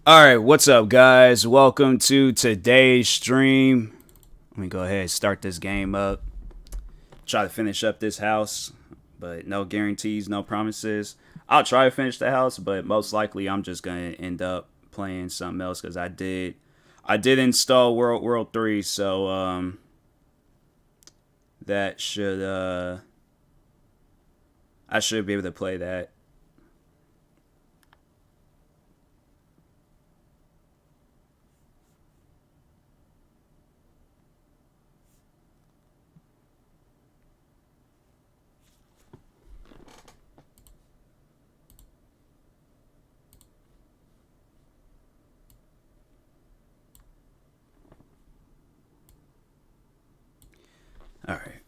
Alright, what's up, guys? Welcome to today's stream. Let me go ahead and start this game up. Try to finish up this house, but no guarantees, no promises. I'll try to finish the house, but most likely I'm just gonna end up playing something else because I did install World 3, so that should I should be able to play that. Alright.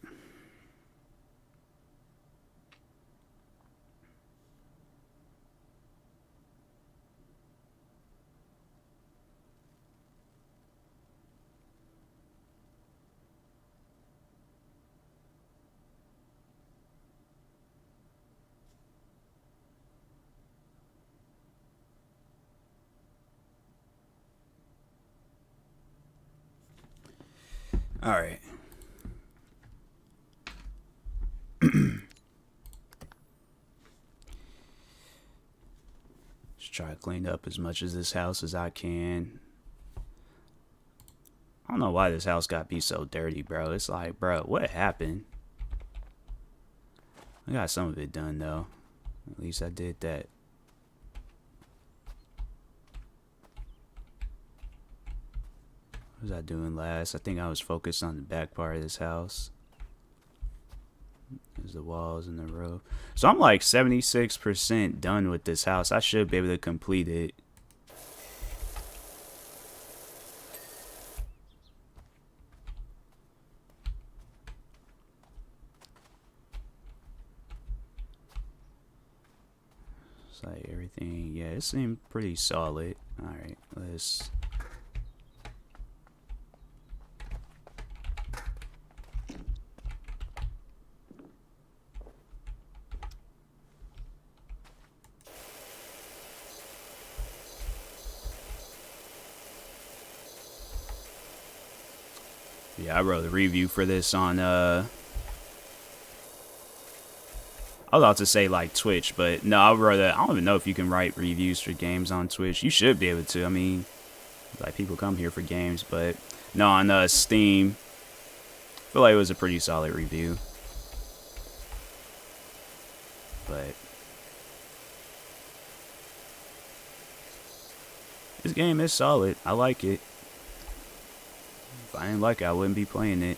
Alright. Just try to clean up as much of this house as I can. I don't know why this house got to be so dirty, bro. It's like, bro, what happened? I got some of it done, though. At least I did that. What was I doing last? I think I was focused on the back part of this house. There's the walls and the roof. So I'm like 76% done with this house. I should be able to complete it. It's like everything, yeah, it seemed pretty solid. Alright, let's... Yeah, I wrote a review for this on, I was about to say like Twitch, but no, I don't even know if you can write reviews for games on Twitch. You should be able to. I mean, like people come here for games, but no, on Steam, I feel like it was a pretty solid review. But this game is solid. I like it. If I didn't like it, I wouldn't be playing it.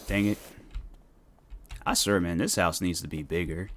Dang it. I swear, man, this house needs to be bigger.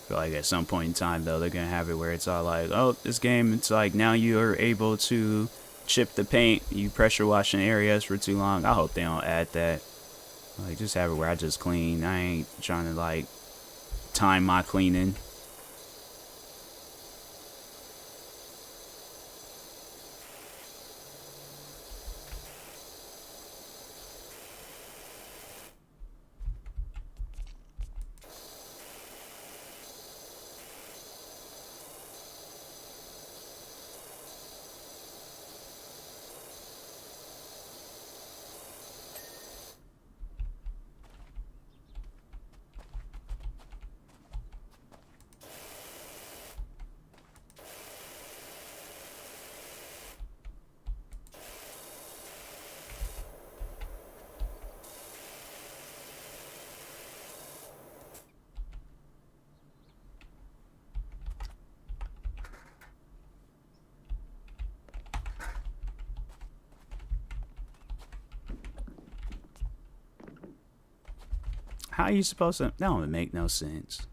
I feel like at some point in time, though, they're gonna have it where it's all like, oh, this game, it's like now you are able to chip the paint, you pressure washing areas for too long. I hope they don't add that. Like, just have it where I just clean. I ain't trying to, like, time my cleaning. How are you supposed to? That don't make no sense.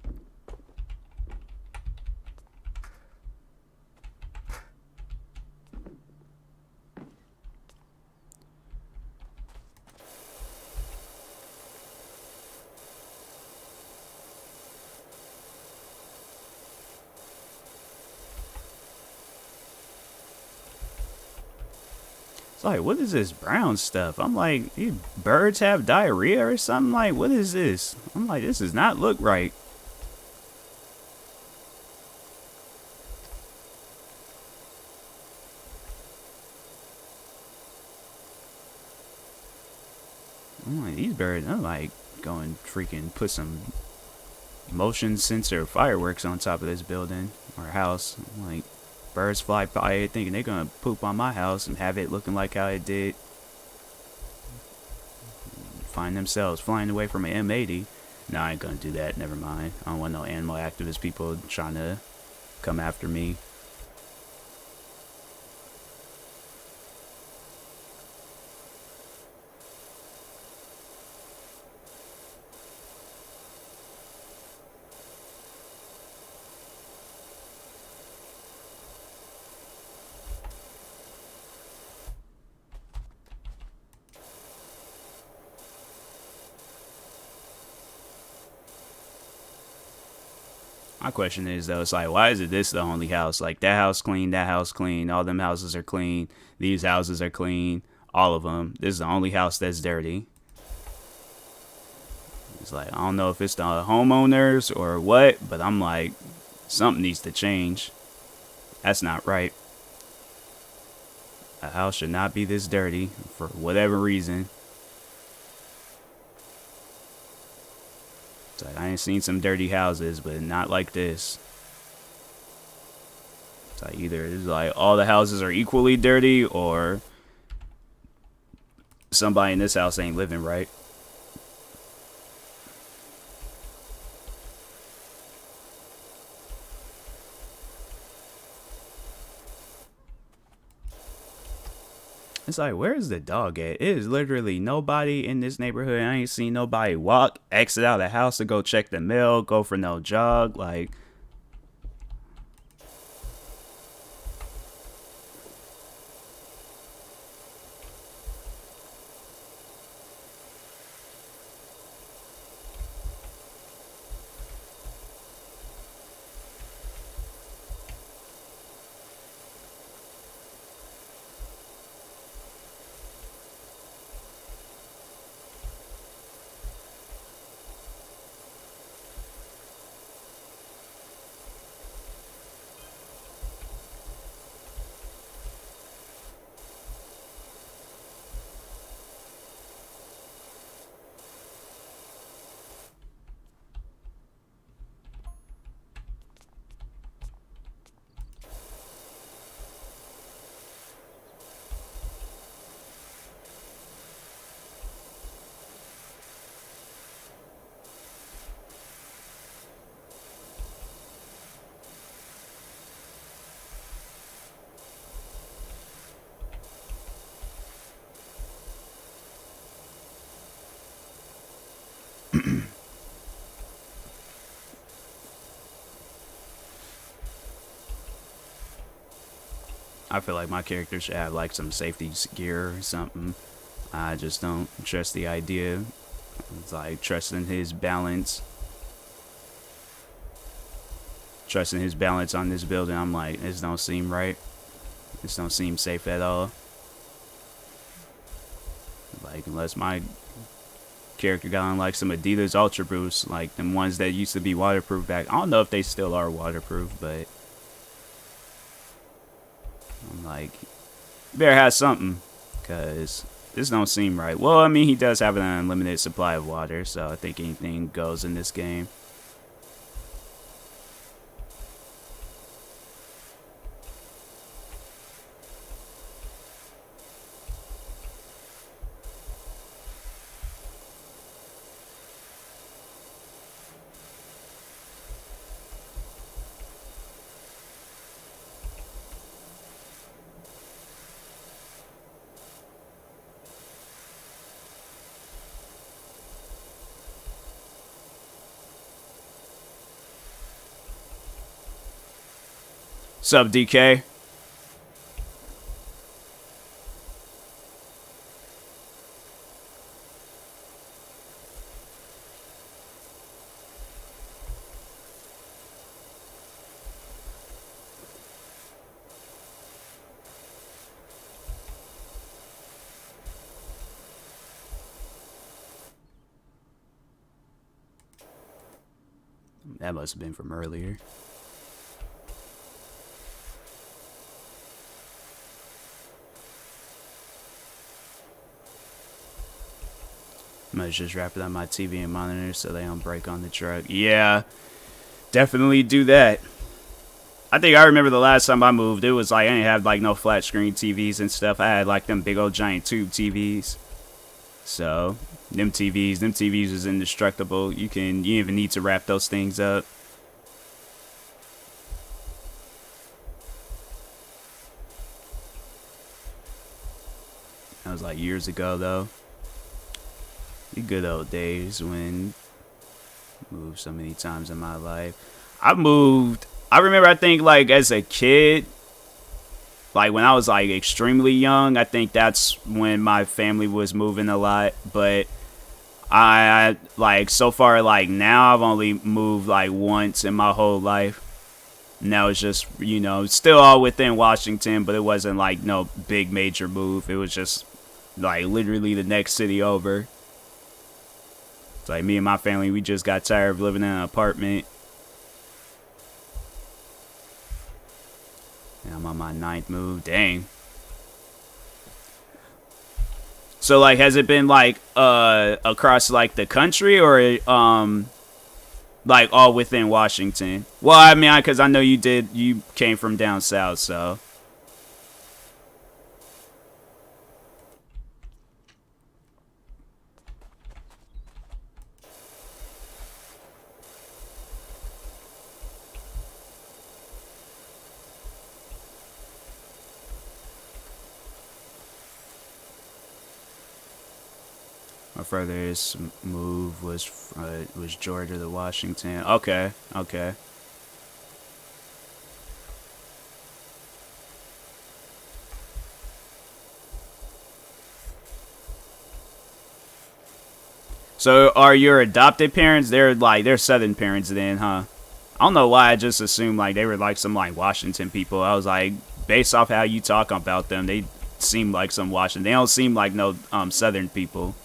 It's like, what is this brown stuff? I'm like, these birds have diarrhea or something? Like, what is this? I'm like, this does not look right. I'm like, these birds, I'm like, going freaking put some motion sensor fireworks on top of this building or house. I'm like, birds fly by it thinking they're gonna poop on my house and have it looking like how it did. Find themselves flying away from an M80. No, I ain't gonna do that. Never mind. I don't want no animal activist people trying to come after me. My question is though, it's like, why is it this the only house? Like that house clean, all them houses are clean, these houses are clean, all of them. This is the only house that's dirty. It's like, I don't know if it's the homeowners or what, but I'm like, something needs to change. That's not right. A house should not be this dirty for whatever reason. It's like, I ain't seen some dirty houses, but not like this. It's like either it's like all the houses are equally dirty or somebody in this house ain't living right. It's like, where's the dog at? It is literally nobody in this neighborhood. I ain't seen nobody walk, exit out of the house to go check the mail, go for no jog. Like, I feel like my character should have like some safety gear or something. I just don't trust the idea. It's like trusting his balance. Trusting his balance on this building. I'm like, this don't seem right. This don't seem safe at all. Like, unless my character got on like some Adidas Ultra Boost, like them ones that used to be waterproof back. I don't know if they still are waterproof, but I'm like, you better have something, cause this don't seem right. Well, I mean, he does have an unlimited supply of water, so I think anything goes in this game. What's up, DK? That must have been from earlier. I might just wrap it on my TV and monitor so they don't break on the truck. Yeah, definitely do that. I think I remember the last time I moved, it was like I didn't have like no flat screen TVs and stuff. I had like them big old giant tube TVs. So them TVs is indestructible. You even need to wrap those things up. That was like years ago though. The good old days when I moved so many times in my life. I remember, I think like as a kid, like when I was like extremely young, I think that's when my family was moving a lot. But I like so far like now I've only moved like once in my whole life. Now it's just, you know, still all within Washington, but it wasn't like no big major move. It was just like literally the next city over. It's like me and my family, we just got tired of living in an apartment. And I'm on my 9th move. Dang. So like, has it been like across like the country or like all within Washington? Well, I mean, because I know you came from down south, so. My furthest move was Georgia to Washington. Okay, okay. So are your adopted parents? They're Southern parents then, huh? I don't know why I just assumed like they were like some like Washington people. I was like, based off how you talk about them, they seem like some Washington. They don't seem like no Southern people.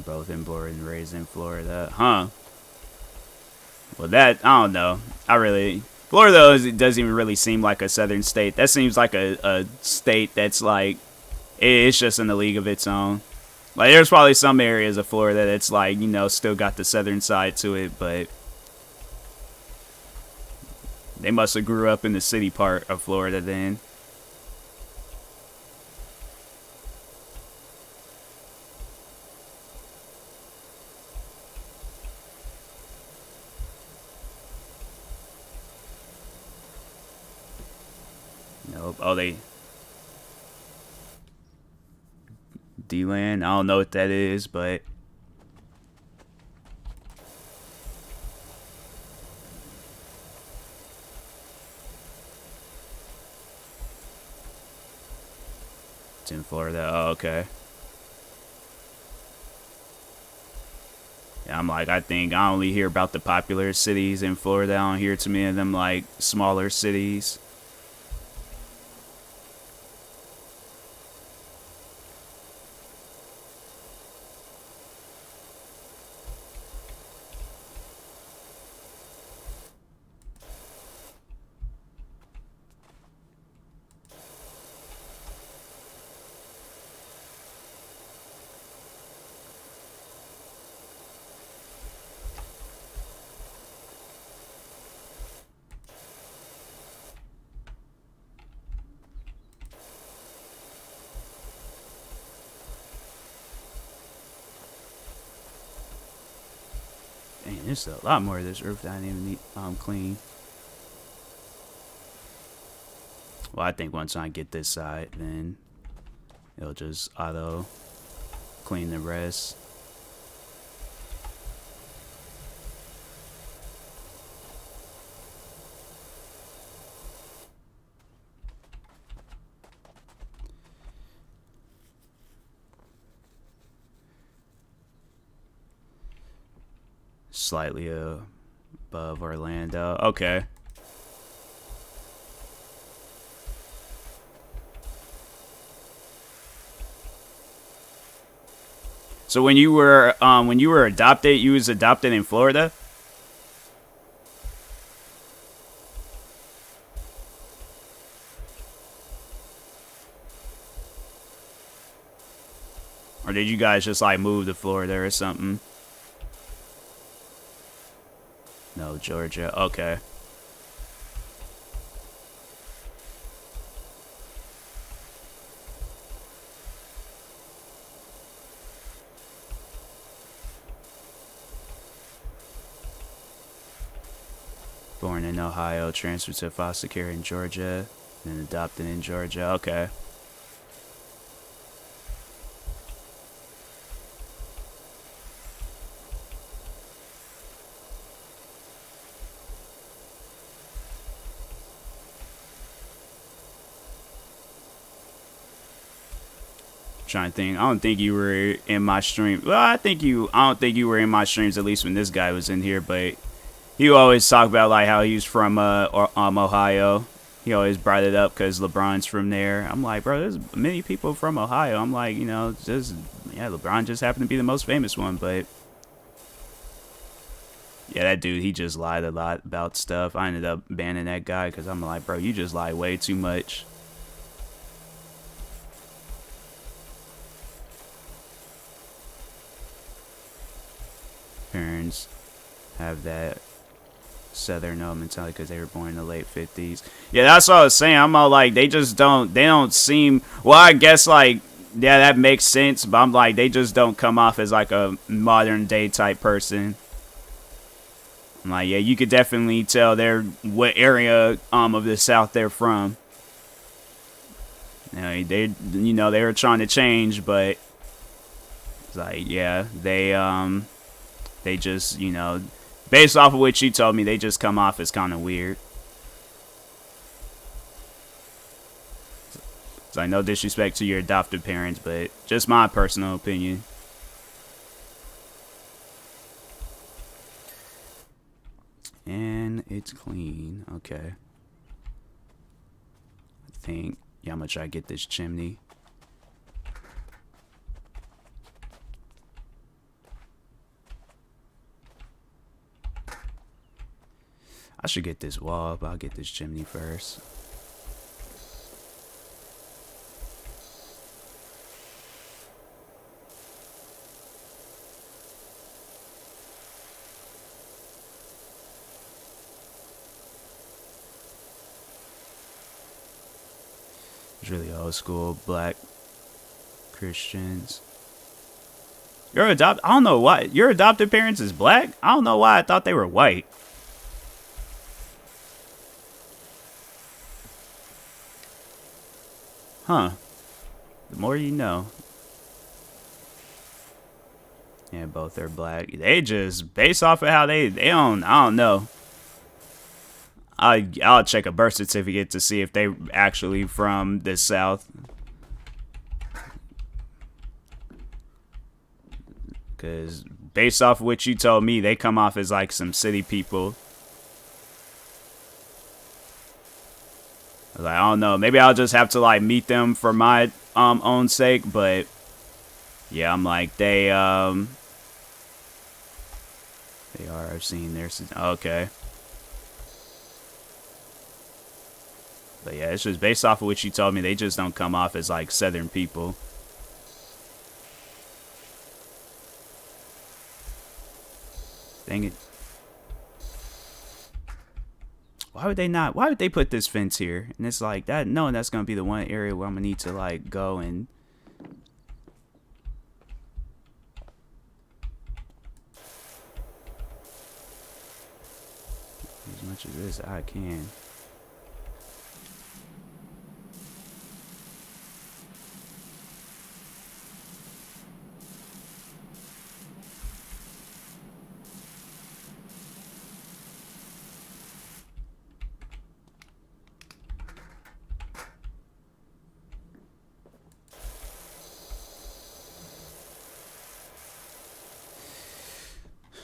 Both born and raised in Florida, huh? Well, that I don't know. Florida doesn't even really seem like a southern state. That seems like a state that's like it's just in the league of its own. Like there's probably some areas of Florida that's like, you know, still got the southern side to it, but they must have grew up in the city part of Florida then. Nope. Oh, they D-Land. I don't know what that is, but it's in Florida. Oh, okay. Yeah, I'm like, I think I only hear about the popular cities in Florida. I don't hear too many of them like smaller cities. Man, there's a lot more of this roof that I didn't even need clean. Well, I think once I get this side, then it'll just auto clean the rest. Slightly above Orlando. Okay. So when you were adopted, you was adopted in Florida? Or did you guys just like move to Florida or something? No, Georgia. Okay. Born in Ohio, transferred to foster care in Georgia, then adopted in Georgia. Okay. Trying to think. I don't think you were in my stream. Well, I don't think you were in my streams, at least when this guy was in here, but he always talk about like how he's from Ohio. He always brought it up because LeBron's from there. I'm like, bro, there's many people from Ohio. I'm like, you know, just yeah, LeBron just happened to be the most famous one, but yeah, that dude, he just lied a lot about stuff. I ended up banning that guy because I'm like, bro, you just lie way too much. Parents have that Southern mentality because they were born in the late 50s. Yeah, that's what I was saying. I'm all like, they don't seem, well, I guess like, yeah, that makes sense, but I'm like, they just don't come off as like a modern day type person. I'm like, yeah, you could definitely tell they're what area of the South they're from. You know, they were trying to change, but it's like, yeah, they just, you know, based off of what you told me, they just come off as kind of weird. It's like, no disrespect to your adopted parents, but just my personal opinion. And it's clean. Okay. I think, yeah, I'm gonna try to get this chimney. I should get this wall, but I'll get this chimney first. It's really old school black Christians. I don't know why. Your adopted parents is black? I don't know why I thought they were white. Huh. The more you know. Yeah, both are black. They just, based off of how I don't know. I'll check a birth certificate to see if they actually from the South. Because based off of what you told me, they come off as like some city people. Like, I don't know. Maybe I'll just have to like meet them for my own sake, but yeah, I'm like they are. I've seen their okay. But yeah, it's just based off of what you told me. They just don't come off as like Southern people. Dang it. Why would they not? Why would they put this fence here? And it's like that, knowing that's going to be the one area where I'm going to need to like go and. much of this I can.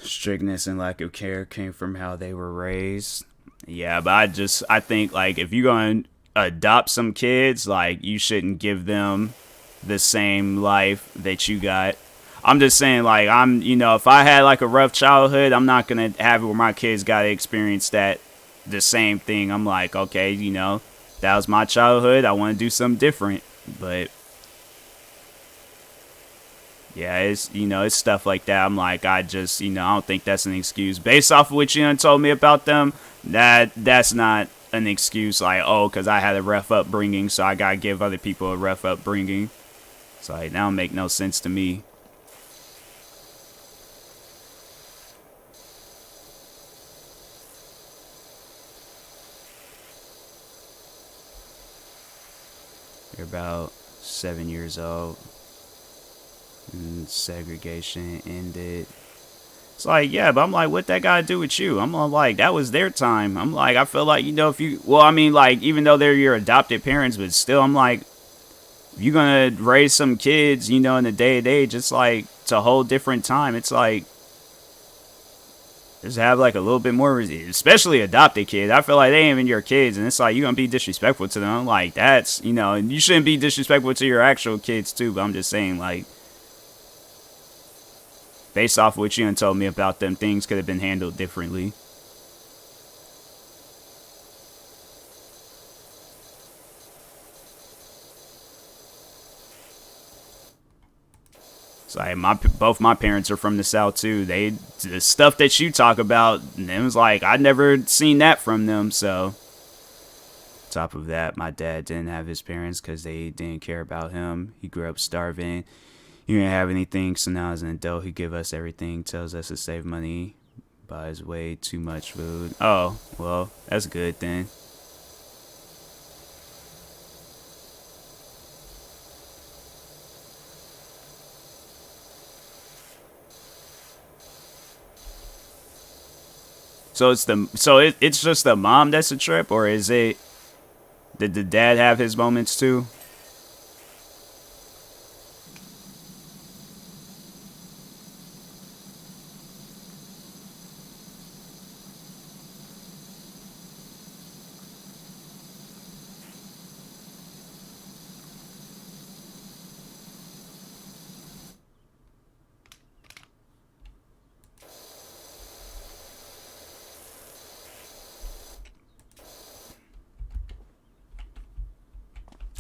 Strictness and lack of care came from how they were raised. Yeah, but I think like if you're going to adopt some kids, like you shouldn't give them the same life that you got. I'm just saying, like, if I had like a rough childhood, I'm not gonna have it where my kids gotta experience the same thing. I'm like, okay, that was my childhood. I want to do something different, but yeah, it's stuff like that. I'm like, I don't think that's an excuse. Based off of what you done told me about them, that's not an excuse. Like, oh, because I had a rough upbringing, so I gotta give other people a rough upbringing. It's like, that don't make no sense to me. You're about 7 years old. And segregation ended. It's like, yeah, but I'm like, what that got to do with you? I'm like, that was their time. I'm like, I feel like, if you, well, I mean, like, even though they're your adopted parents, but still, I'm like, if you're going to raise some kids, in the day and age, it's like, it's a whole different time. It's like, just have like a little bit more, especially adopted kids. I feel like they ain't even your kids, and it's like, you're going to be disrespectful to them. I'm like, that's, and you shouldn't be disrespectful to your actual kids too, but I'm just saying, like, based off of what you told me about them, things could have been handled differently. It's like both my parents are from the South too. The stuff that you talk about, and it was like I never seen that from them. So, top of that, my dad didn't have his parents because they didn't care about him. He grew up starving. He didn't have anything, so now as an adult, he give us everything, tells us to save money, buys way too much food. Oh, well, that's good then. So it's just the mom that's a trip, or is it? Did the dad have his moments too?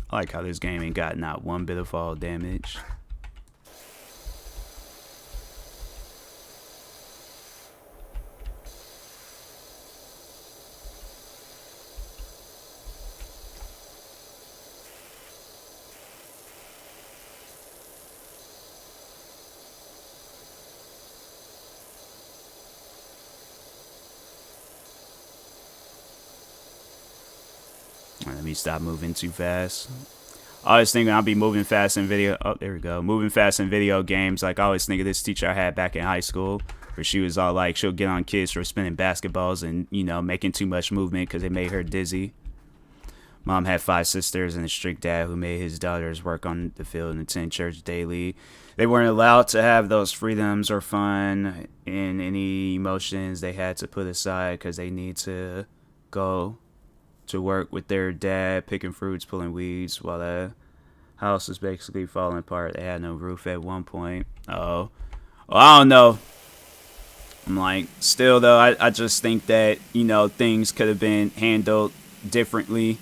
I like how this game ain't got not one bit of fall damage. Let me stop moving too fast. I always think I'll be moving fast in video. Oh, there we go. Moving fast in video games. Like, I always think of this teacher I had back in high school, where she was all like, she'll get on kids for spinning basketballs and, making too much movement because it made her dizzy. Mom had 5 sisters and a strict dad who made his daughters work on the field and attend church daily. They weren't allowed to have those freedoms or fun and any emotions they had to put aside because they need to go to work with their dad, picking fruits, pulling weeds, while the house was basically falling apart. They had no roof at one point. Oh, well, I don't know. I'm like, still though, I just think that, things could have been handled differently.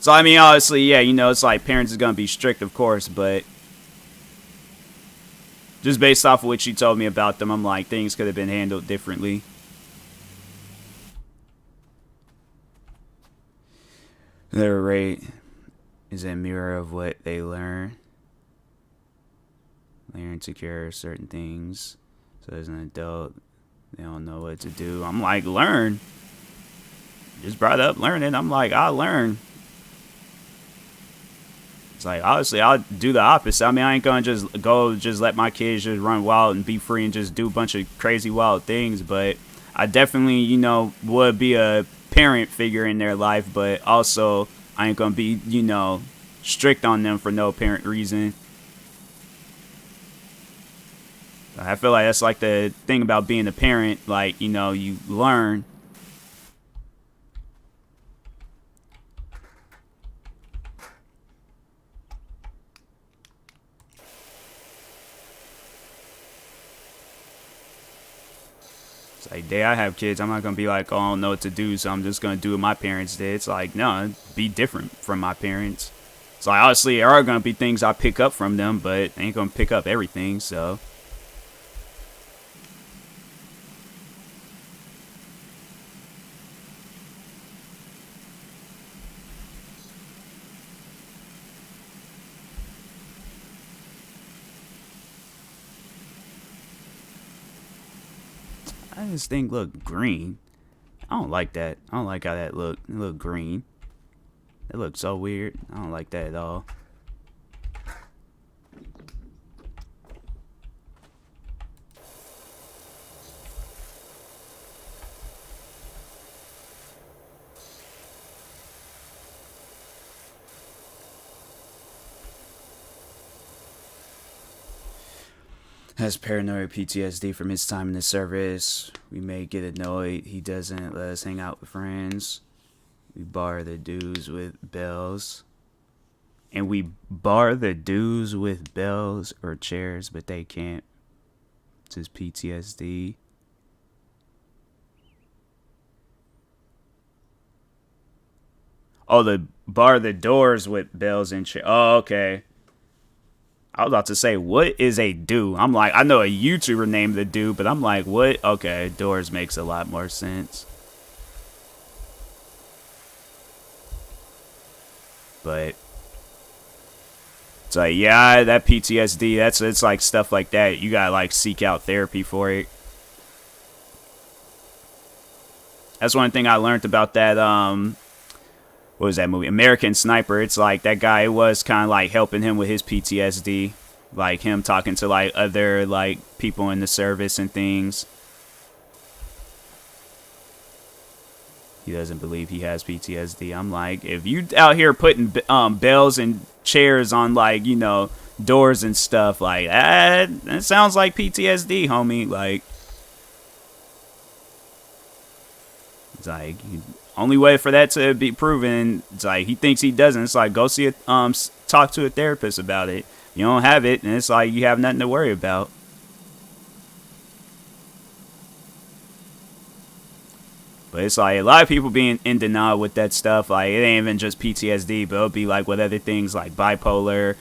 So, I mean, obviously, yeah, it's like parents is going to be strict, of course, but just based off of what you told me about them, I'm like, things could have been handled differently. Their rate is a mirror of what they learn. Learn to care of certain things. So as an adult, they don't know what to do. I'm like, learn. just brought up learning. I'm like, I'll learn. It's like, honestly, I'll do the opposite. I mean, I ain't gonna just let my kids just run wild and be free and just do a bunch of crazy wild things. But I definitely, would be a parent figure in their life. But also, I ain't gonna be, strict on them for no apparent reason. I feel like that's like the thing about being a parent. Like, you learn. It's like, day I have kids, I'm not going to be like, oh, I don't know what to do, so I'm just going to do what my parents did. It's like, no, be different from my parents. So, like, obviously, there are going to be things I pick up from them, but I ain't going to pick up everything, so. I just think look green. I don't like that. I don't like how that look. It look green. It looks so weird. I don't like that at all. Has paranoid PTSD from his time in the service. We may get annoyed. He doesn't let us hang out with friends. We bar the dudes with bells. And we bar the dudes with bells or chairs, but they can't. It's his PTSD. Oh, the bar the doors with bells and chairs. Oh, okay. I was about to say, what is a do? I'm like, I know a YouTuber named the do, but I'm like, what? Okay, doors makes a lot more sense. But it's like, yeah, that PTSD, it's like stuff like that. You gotta like seek out therapy for it. That's one thing I learned about that. What was that movie? American Sniper. It's like that guy was kind of like helping him with his PTSD, like him talking to like other like people in the service and things. He doesn't believe he has PTSD. I'm like, if you out here putting bells and chairs on like doors and stuff like that sounds like PTSD, homie. Like, it's like only way for that to be proven. It's like he thinks he doesn't. It's like go see a talk to a therapist about it. You don't have it, and it's like you have nothing to worry about. But it's like a lot of people being in denial with that stuff. Like it ain't even just PTSD, but it'll be like with other things like bipolar,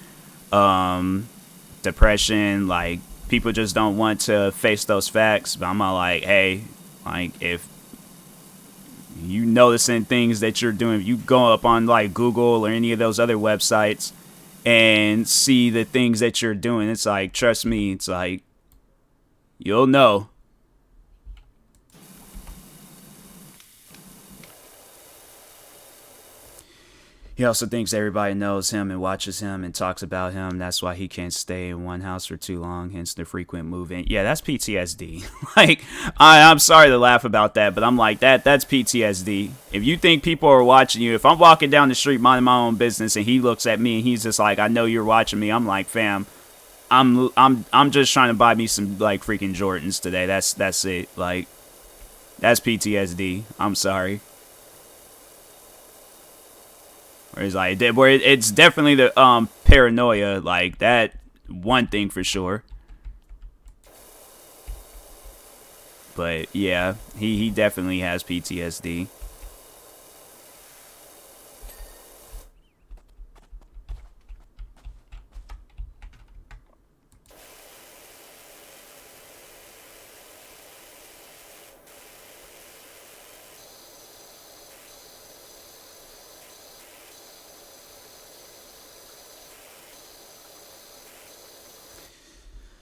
depression. Like people just don't want to face those facts. But I'm not like, hey, like if you noticing things that you're doing, if you go up on like Google or any of those other websites and see the things that you're doing, it's like, trust me, it's like you'll know. He also thinks everybody knows him and watches him and talks about him. That's why he can't stay in one house for too long, hence the frequent moving. Yeah, that's PTSD. Like, I'm sorry to laugh about that, but I'm like, that's PTSD. If you think people are watching you, if I'm walking down the street minding my own business and he looks at me and he's just like, I know you're watching me, I'm like, fam, I'm just trying to buy me some like freaking Jordans today. That's it. Like, that's PTSD. I'm sorry. Where it's like, where it's definitely the paranoia, like that one thing for sure. But yeah, he definitely has PTSD.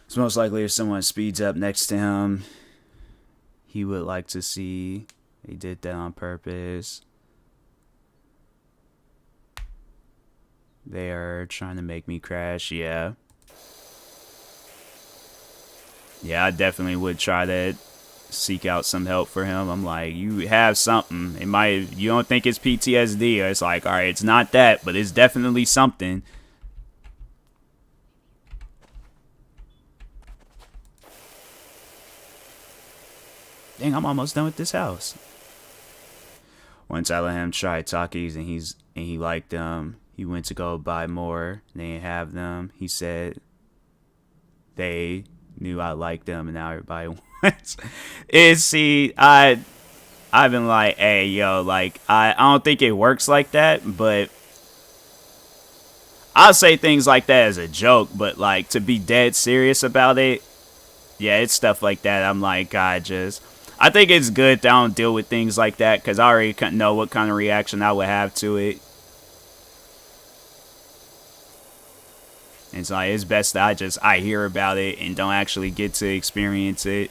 It's most likely if someone speeds up next to him, he would like to see they did that on purpose. They are trying to make me crash. Yeah. Yeah, I definitely would try to seek out some help for him. I'm like, you have something. It might, you don't think it's PTSD, or it's like, all right, it's not that, but it's definitely something. Dang, I'm almost done with this house. Once I let him try Takis and he liked them, he went to go buy more. They didn't have them. He said they knew I liked them, and now everybody wants. See, I've been like, hey, yo, like I don't think it works like that, but I'll say things like that as a joke, but like to be dead serious about it, yeah, it's stuff like that. I'm like, I think it's good that I don't deal with things like that because I already know what kind of reaction I would have to it. And it's like, it's best that I hear about it and don't actually get to experience it.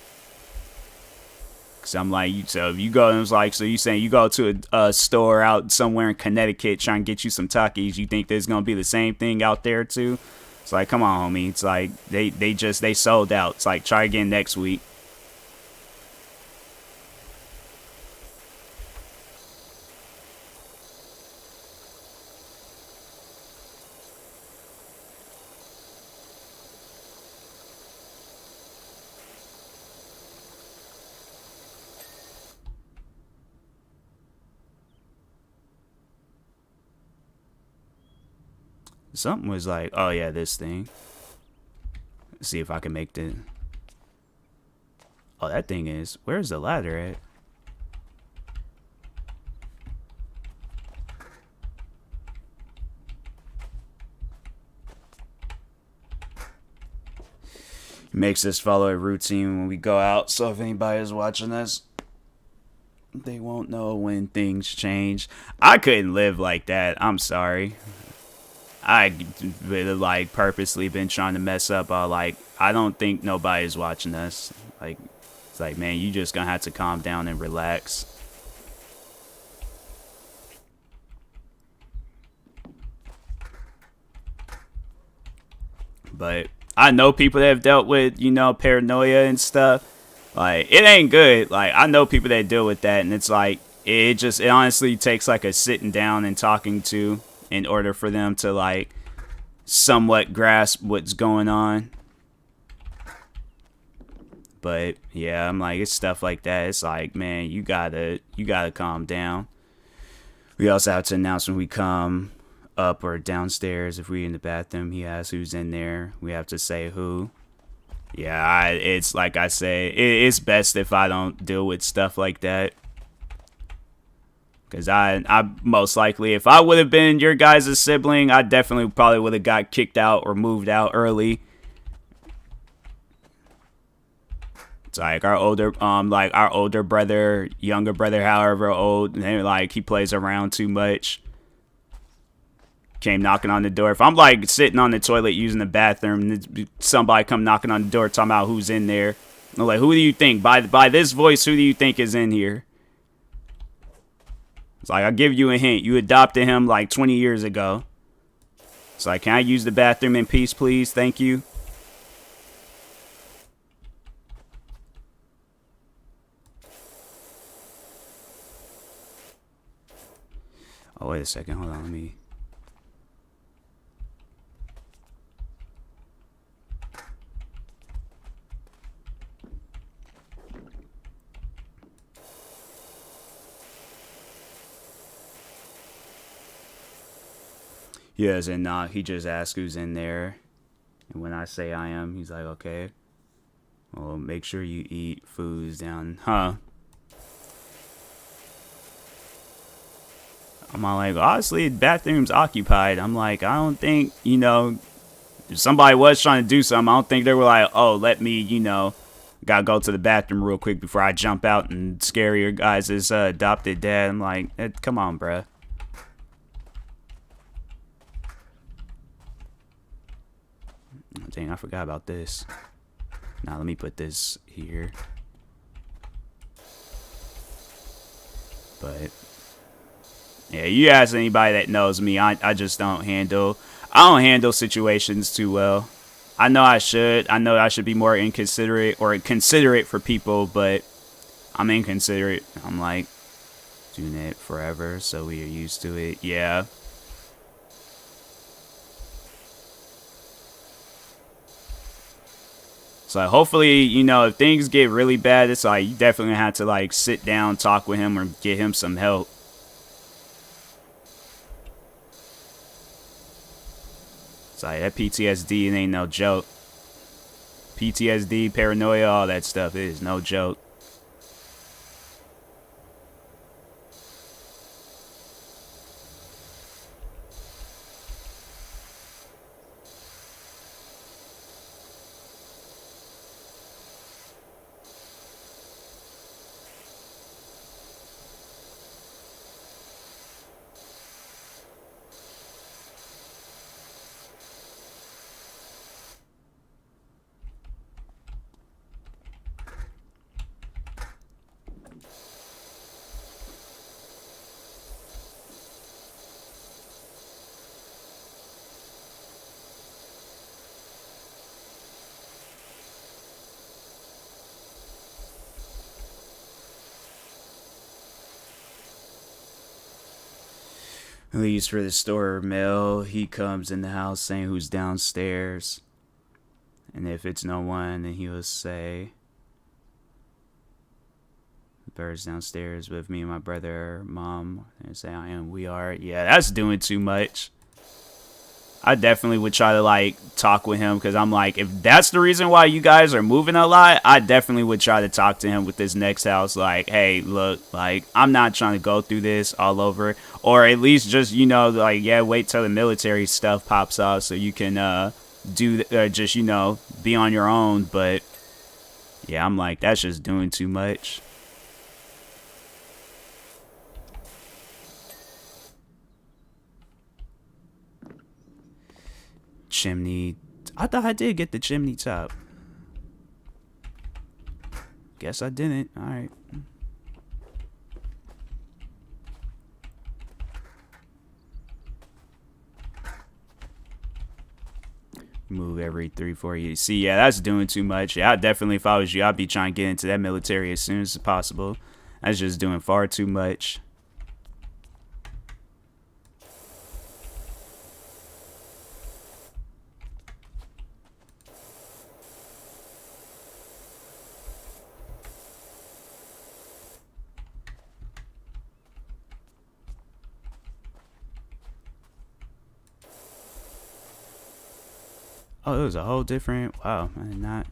Cause I'm like, so if you go, and it's like, so you saying you go to a store out somewhere in Connecticut trying to get you some Takis, you think there's gonna be the same thing out there too? It's like, come on, homie. It's like they sold out. It's like, try again next week. Something was like, oh yeah, this thing. Let's see if I can make the. Oh, that thing is. Where's the ladder at? Makes us follow a routine when we go out, so if anybody is watching us, they won't know when things change. I couldn't live like that. I'm sorry. I like purposely been trying to mess up. Like, I don't think nobody's watching us. Like, it's like, man, you just gonna have to calm down and relax. But I know people that have dealt with, paranoia and stuff. Like, it ain't good. Like, I know people that deal with that, and it's like, it honestly takes like a sitting down and talking to in order for them to like somewhat grasp what's going on. But yeah, I'm like, it's stuff like that. It's like, man, you gotta calm down. We also have to announce when we come up or downstairs. If we're in the bathroom, he asks who's in there. We have to say who. Yeah, it's like I say, it's best if I don't deal with stuff like that. Because I most likely, if I would have been your guys' sibling, I definitely probably would have got kicked out or moved out early. It's like our older brother, younger brother, however old, and like he plays around too much. Came knocking on the door. If I'm like sitting on the toilet using the bathroom, and somebody come knocking on the door talking about who's in there, I'm like, who do you think? By this voice, who do you think is in here? It's like, I'll give you a hint. You adopted him like 20 years ago. It's like, can I use the bathroom in peace, please? Thank you. Oh, wait a second. Hold on. Let me. Yes, and he just asks who's in there. And when I say I am, he's like, okay. Well, make sure you eat foods down. Huh? I'm all like, honestly, the bathroom's occupied. I'm like, I don't think, if somebody was trying to do something, I don't think they were like, oh, let me, gotta go to the bathroom real quick before I jump out and scare your guys' adopted dad. I'm like, come on, bruh. Dang, I forgot about this. Now let me put this here. But Yeah, you ask anybody that knows me, I just don't handle. I don't handle situations too well. I know I should. I know I should be more inconsiderate or considerate for people, but I'm inconsiderate. I'm like doing it forever, so we are used to it. Yeah. So hopefully, you know, if things get really bad, it's like you definitely have to like sit down, talk with him, or get him some help. It's like that PTSD, it ain't no joke. PTSD, paranoia, all that stuff, it is no joke. Leaves for the store mail. He comes in the house saying who's downstairs. And if it's no one, then he will say, "Bird's downstairs with me and my brother, mom." And say, "I am, we are." Yeah, that's doing too much. I definitely would try to like talk with him because I'm like, if that's the reason why you guys are moving a lot, I definitely would try to talk to him with this next house. Like, hey, look, like I'm not trying to go through this all over, or at least just like yeah, wait till the military stuff pops off so you can do just be on your own. But yeah, I'm like that's just doing too much. Chimney. I thought I did get the chimney top. Guess I didn't. Alright. Move every 3-4 years. See, yeah, that's doing too much. Yeah, I definitely, if I was you, I'd be trying to get into that military as soon as possible. That's just doing far too much. Oh, it was a whole different. Wow, I did not.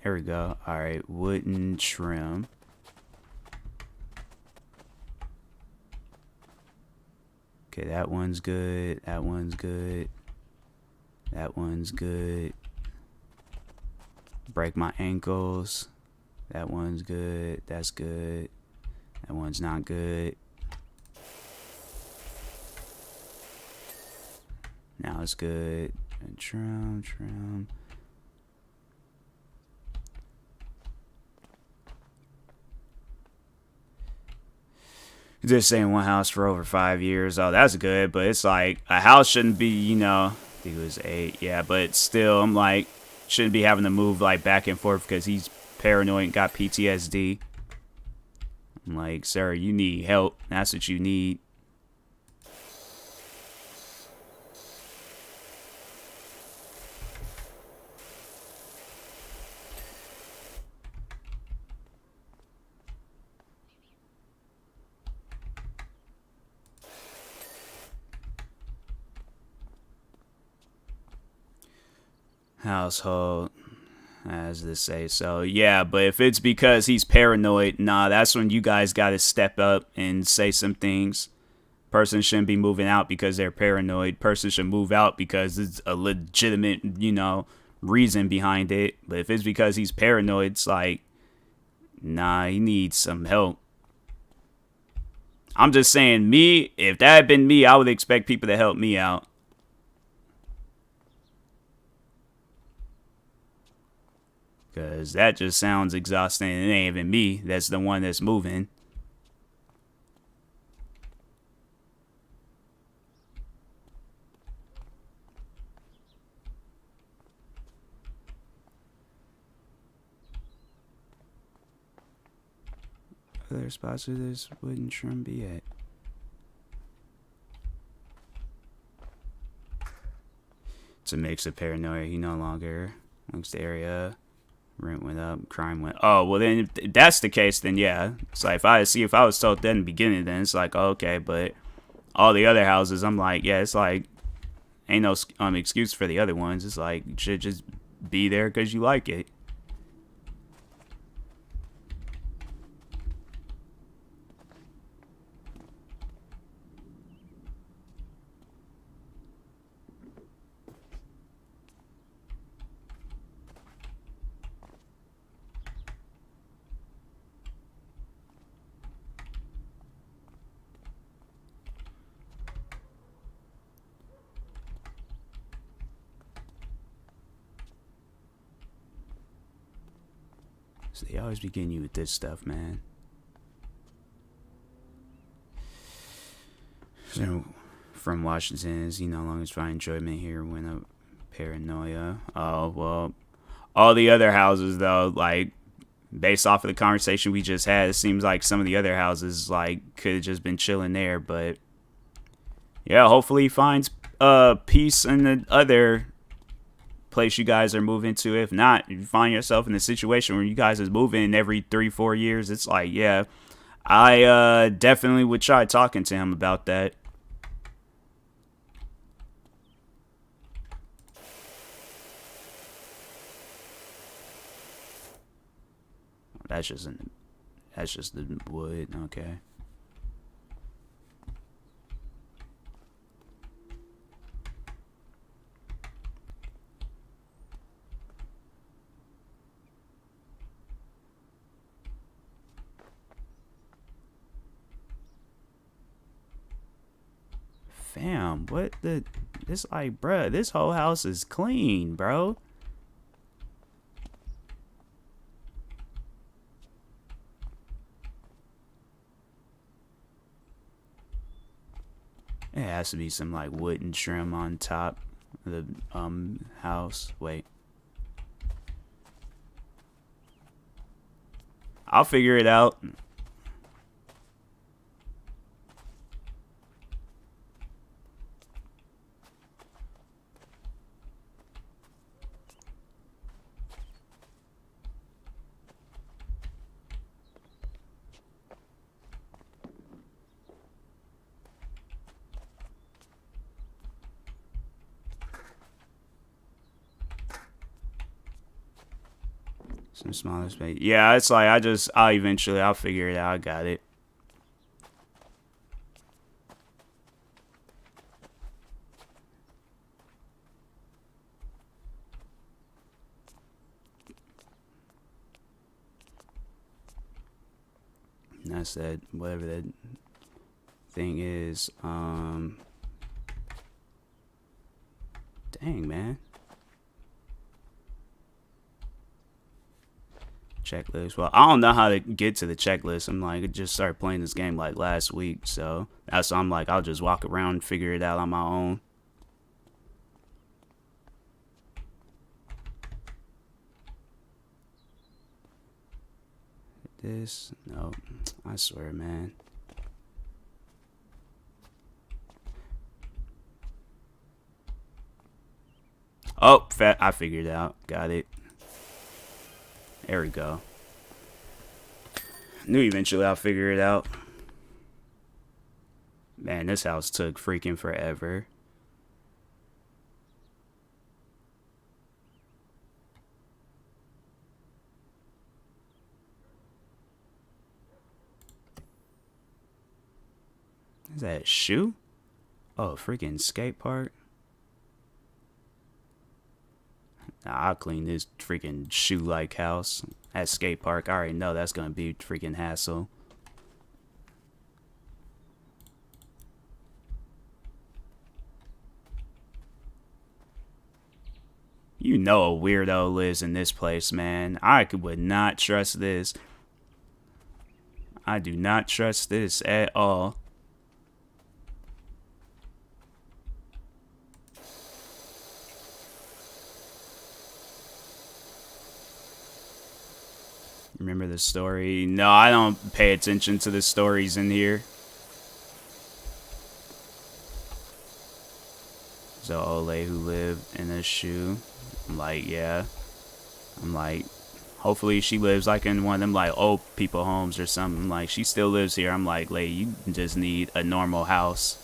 There we go. All right, wooden trim. Okay, that one's good. That one's good. That one's good. Break my ankles. That one's good. That's good. That one's not good. Now it's good. And trim. Just saying one house for over 5 years. Oh, that's good. But it's like a house shouldn't be, I think it was 8. Yeah, but still, I'm like, shouldn't be having to move like back and forth because he's paranoid and got PTSD. I'm like, sir, you need help. That's what you need. Household, as they say. So yeah, but if it's because he's paranoid, nah, that's when you guys got to step up and say some things. Person shouldn't be moving out because they're paranoid. Person should move out because it's a legitimate, reason behind it. But if it's because he's paranoid, it's like, nah, he needs some help. I'm just saying, me, if that had been me, I would expect people to help me out. Because that just sounds exhausting, and it ain't even me that's the one that's moving. Other spots where this wooden trim be at? It's a mix of paranoia. He no longer likes the area. Rent went up, crime went. Oh, well then, if that's the case, then yeah. It's like if I was told that in the beginning, then it's like, oh, okay. But all the other houses, I'm like, yeah, it's like ain't no excuse for the other ones. It's like you should just be there because you like it. So they always be getting you with this stuff, man. So, from Washington, he no longer find enjoyment here when a paranoia. Oh, well, all the other houses, though, like, based off of the conversation we just had, it seems like some of the other houses, like, could have just been chilling there, but, yeah, hopefully he finds peace in the other place you guys are moving to. If not, you find yourself in a situation where you guys is moving every 3-4 years, it's like, yeah, I definitely would try talking to him about that. That's just the wood, okay. Fam, what the... It's like, bruh, this whole house is clean, bro. It has to be some, like, wooden trim on top of the, house. Wait. I'll figure it out. Some smaller space. Yeah, it's like I'll figure it out. I got it. And that's that, whatever that thing is. Dang, man. Checklist. Well, I don't know how to get to the checklist. I'm like, I just started playing this game like last week, so that's why I'm like, I'll just walk around and figure it out on my own. This, no, I swear, man. Oh, I figured it out. Got it. There we go. Knew eventually I'll figure it out. Man, this house took freaking forever. Is that a shoe? Oh, freaking skate park. Nah, I'll clean this freaking shoe-like house. That skate park, I already know that's gonna be freaking hassle. You know a weirdo lives in this place, man. Would not trust this. I do not trust this at all. Remember the story? No, I don't pay attention to the stories in here. So Ole who lived in a shoe. I'm like, yeah. I'm like, hopefully she lives like in one of them like old people homes or something. Like she still lives here. I'm like, lady, you just need a normal house.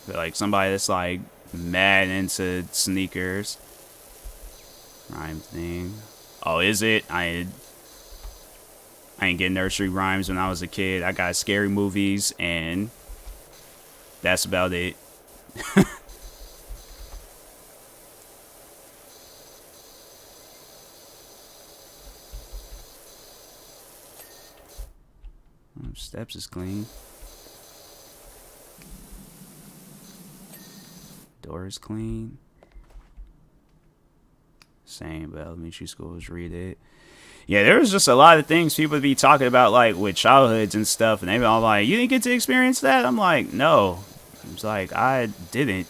But like somebody that's like mad into sneakers. Rhyme thing. Oh, is it? I ain't get nursery rhymes when I was a kid. I got scary movies, and that's about it. Steps is clean. Door is clean. Same, but elementary schools read it. Yeah, there was just a lot of things people would be talking about, like with childhoods and stuff, and they were all like, "You didn't get to experience that?" I'm like, "No." It's like I didn't.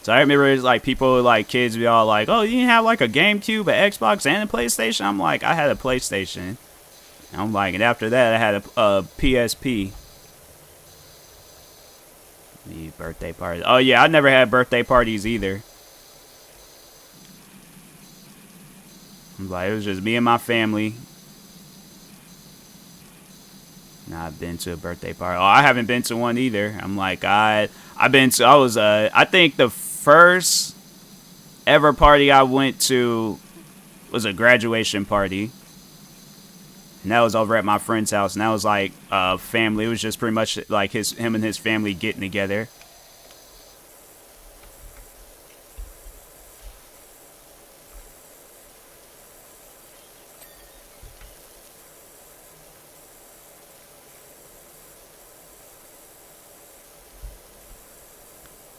So I remember it's like people like kids be all like, "Oh, you didn't have like a GameCube, an Xbox, and a PlayStation?" I'm like, I had a PlayStation. And I'm like, and after that, I had a PSP. The birthday parties. Oh yeah, I never had birthday parties either. Like, it was just me and my family. Nah, I've been to a birthday party. Oh, I haven't been to one either. I'm like, I think the first ever party I went to was a graduation party. And that was over at my friend's house. And that was like family. It was just pretty much like him and his family getting together.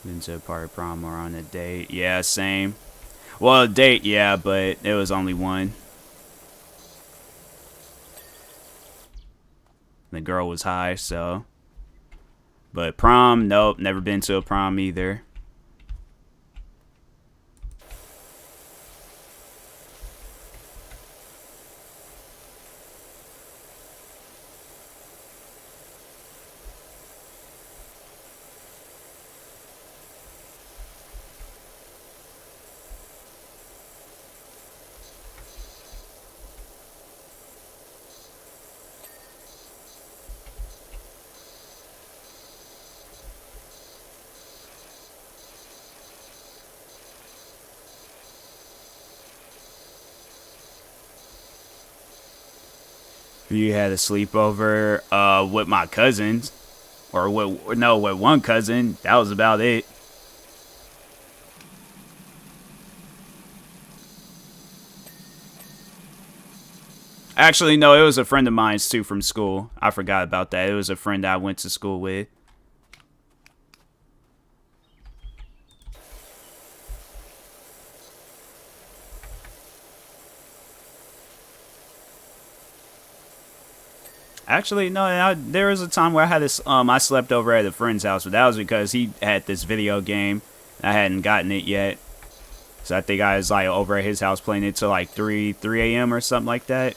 Been to a party, prom, or on a date. Yeah, same. Well, a date, yeah, but it was only one. The girl was high, so. But prom, nope, never been to a prom either. You had a sleepover with my cousins, or with one cousin. That was about it. Actually, no, it was a friend of mine's too from school. I forgot about that. It was a friend I went to school with. Actually, no, there was a time where I had this. I slept over at a friend's house, but that was because he had this video game. I hadn't gotten it yet, so I think I was like over at his house playing it till like 3 a.m. or something like that.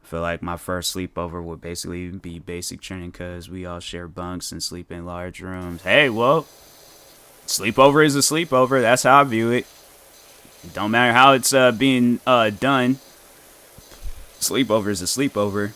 I feel like my first sleepover would basically be basic training because we all share bunks and sleep in large rooms. Hey, well, sleepover is a sleepover. That's how I view it. It don't matter how it's being done. Sleepover is a sleepover.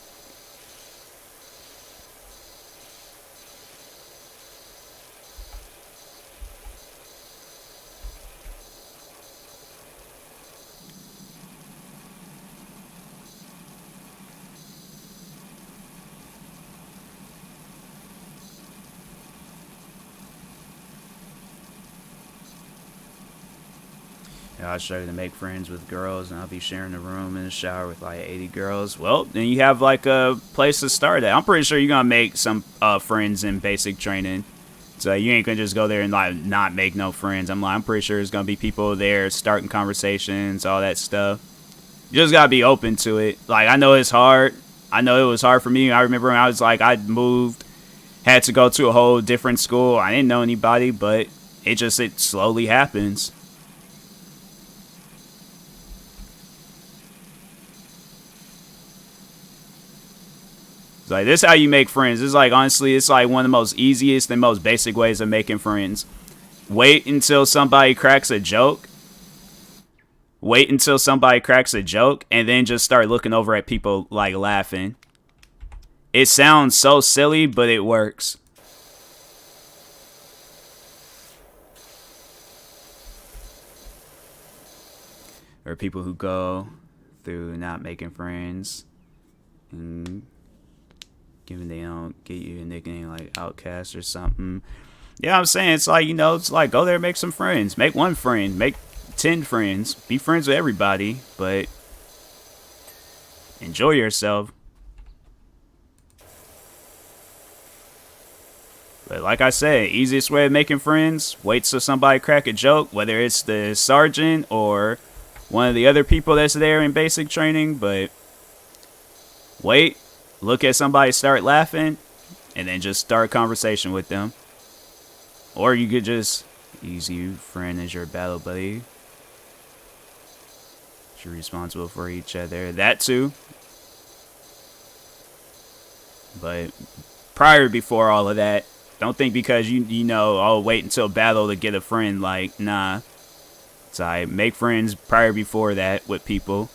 Yeah, I struggle to make friends with girls, and I'll be sharing a room in the shower with like 80 girls. Well, then you have like a place to start at. I'm pretty sure you're gonna make some friends in basic training. So you ain't gonna just go there and like not make no friends. I'm pretty sure there's gonna be people there starting conversations, all that stuff. You just gotta be open to it. Like, I know it's hard. I know it was hard for me. I remember when I was like, I moved, had to go to a whole different school. I didn't know anybody, but it slowly happens. It's like, this is how you make friends. It's like, honestly, it's like one of the most easiest and most basic ways of making friends. Wait until somebody cracks a joke. Wait until somebody cracks a joke, and then just start looking over at people like laughing. It sounds so silly, but it works. Or people who go through not making friends and given they don't get you a nickname like Outcast or something. Yeah, I'm saying, it's like, it's like, go there, make some friends. Make one friend, make 10 friends. Be friends with everybody, but enjoy yourself. But like I said, easiest way of making friends, wait till somebody crack a joke, whether it's the sergeant or one of the other people that's there in basic training, but wait, look at somebody start laughing, and then just start a conversation with them. Or you could just use your friend as your battle buddy. You're responsible for each other. That too. But before all of that, don't think because oh, wait until battle to get a friend. Like, nah. It's alright. Make friends prior before that with people.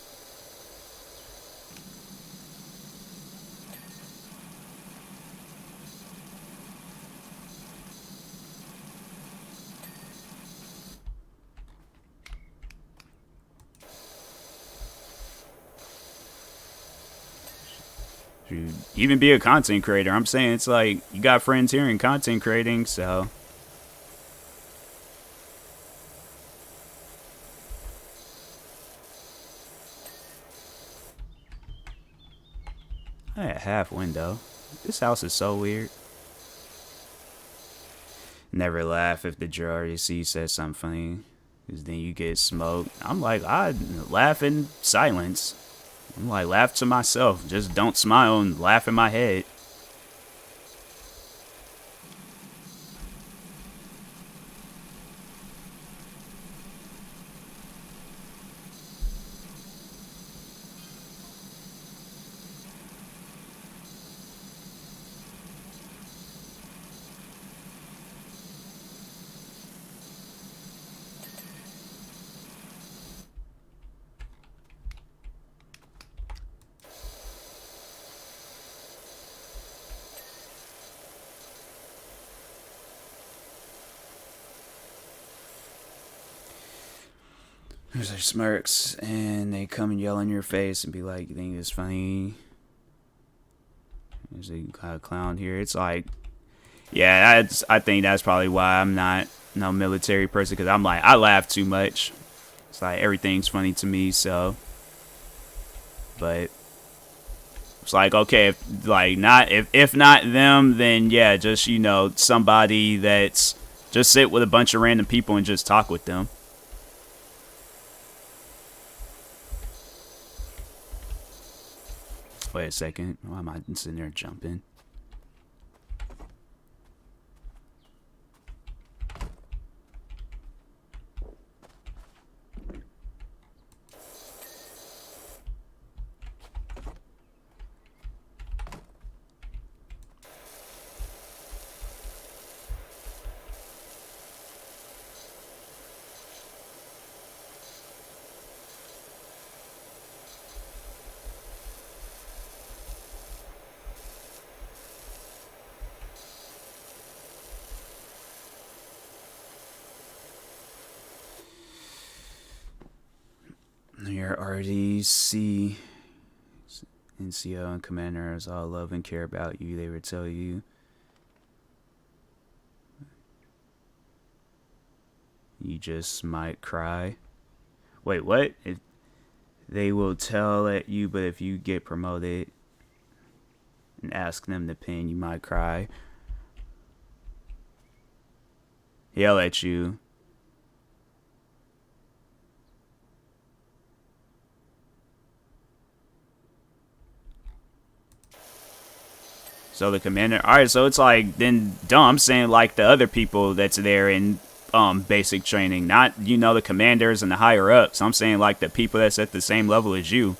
Even be a content creator. I'm saying, it's like, you got friends here in content creating, so I had half window. This house is so weird. Never laugh if the JRC says something funny, because then you get smoked. I'm like, I laugh in silence. I'm like, laugh to myself. Just don't smile and laugh in my head. There's their smirks, and they come and yell in your face and be like, you think it's funny? There's a kind of clown here. It's like, yeah, I think that's probably why I'm not no military person, because I'm like, I laugh too much. It's like, everything's funny to me, so. But it's like, okay, if not them, then yeah, just, somebody that's just sit with a bunch of random people and just talk with them. Wait a second. Why am I sitting there jumping? Your RDC, NCO, and commanders all love and care about you. They would tell you. You just might cry. Wait, what? If they will tell at you, but if you get promoted and ask them to pin, you might cry. Yell at you. So the commander. All right, so it's like then. Dumb. I'm saying like the other people that's there in basic training, not the commanders and the higher ups. I'm saying like the people that's at the same level as you.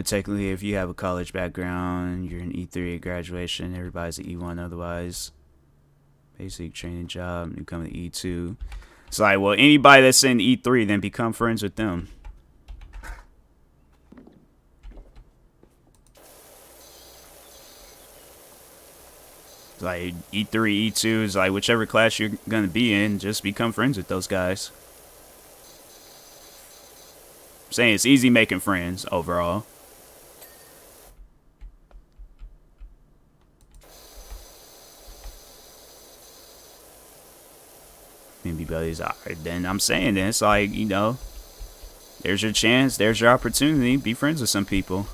Technically, if you have a college background, you're an E3 at graduation, everybody's an E1 otherwise. Basic training job, you come to E2. It's like, well, anybody that's in E3, then become friends with them. It's like E3, E2 is like whichever class you're going to be in, just become friends with those guys. I'm saying it's easy making friends overall. Maybe buddies. Alright, then I'm saying then it's like, there's your chance, there's your opportunity. Be friends with some people.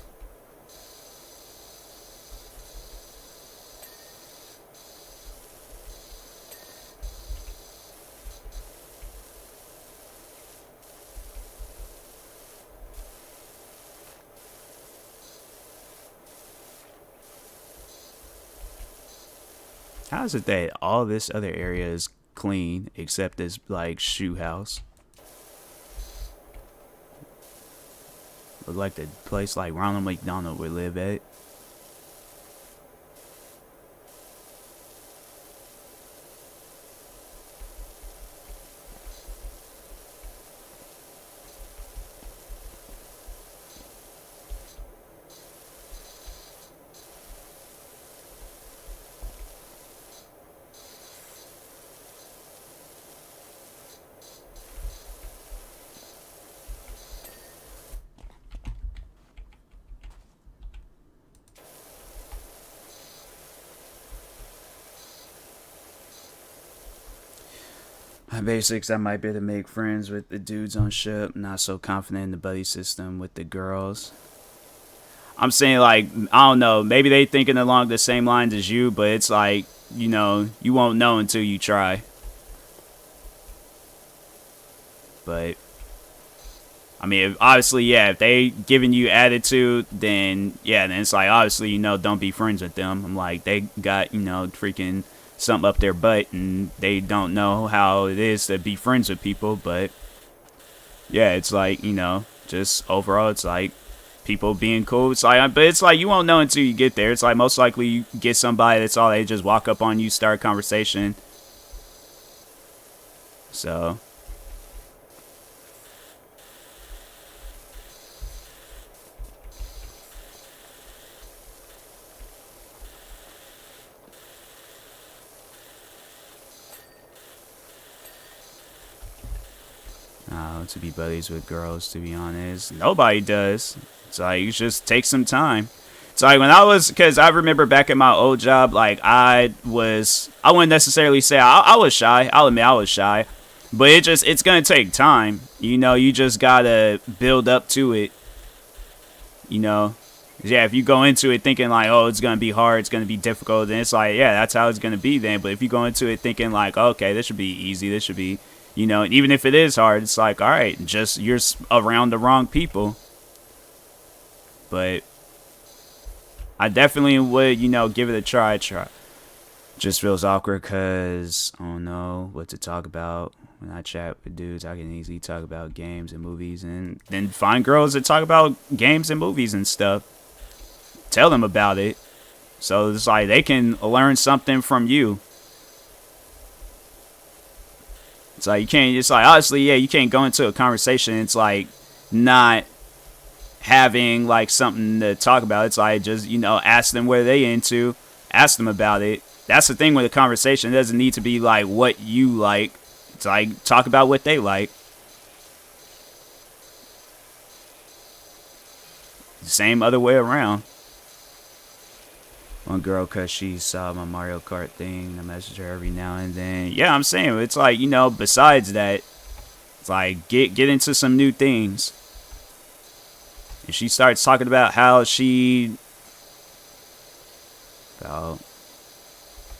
How is it that all this other area is clean except this like shoe house? Look like the place like Ronald McDonald would live at. My basics, I might be able to make friends with the dudes on ship. Not so confident in the buddy system with the girls. I'm saying like, I don't know, maybe they thinking along the same lines as you, but it's like, you won't know until you try. But I mean, obviously, yeah, if they giving you attitude, then yeah, then it's like obviously, don't be friends with them. I'm like, they got, freaking something up their butt and they don't know how it is to be friends with people. But yeah, it's like, just overall, it's like people being cool. It's like, but it's like you won't know until you get there. It's like most likely you get somebody that's all they just walk up on you, start a conversation. So to be buddies with girls, to be honest, nobody does. It's like you just take some time. It's like when because I remember back at my old job, like I wouldn't necessarily say I was shy. I'll admit I was shy, but it's gonna take time. You just gotta build up to it. Yeah, if you go into it thinking like, oh, it's gonna be hard, it's gonna be difficult, then it's like, yeah, that's how it's gonna be then. But if you go into it thinking like, okay, this should be easy, this should be, You know, even if it is hard, it's like, all right, just you're around the wrong people. But I definitely would, you know, give it a try. Just feels awkward because I don't know what to talk about. When I chat with dudes, I can easily talk about games and movies, and then find girls that talk about games and movies and stuff. Tell them about it. So it's like they can learn something from you. It's like you can't, it's like, honestly, yeah, you can't go into a conversation. It's like not having like something to talk about. It's like just, you know, ask them what they into, ask them about it. That's the thing with a conversation. It doesn't need to be like what you like. It's like talk about what they like. Same other way around. One girl, cause she saw my Mario Kart thing, I message her every now and then. Yeah, I'm saying, it's like, you know, besides that, it's like get into some new things. And she starts talking about how about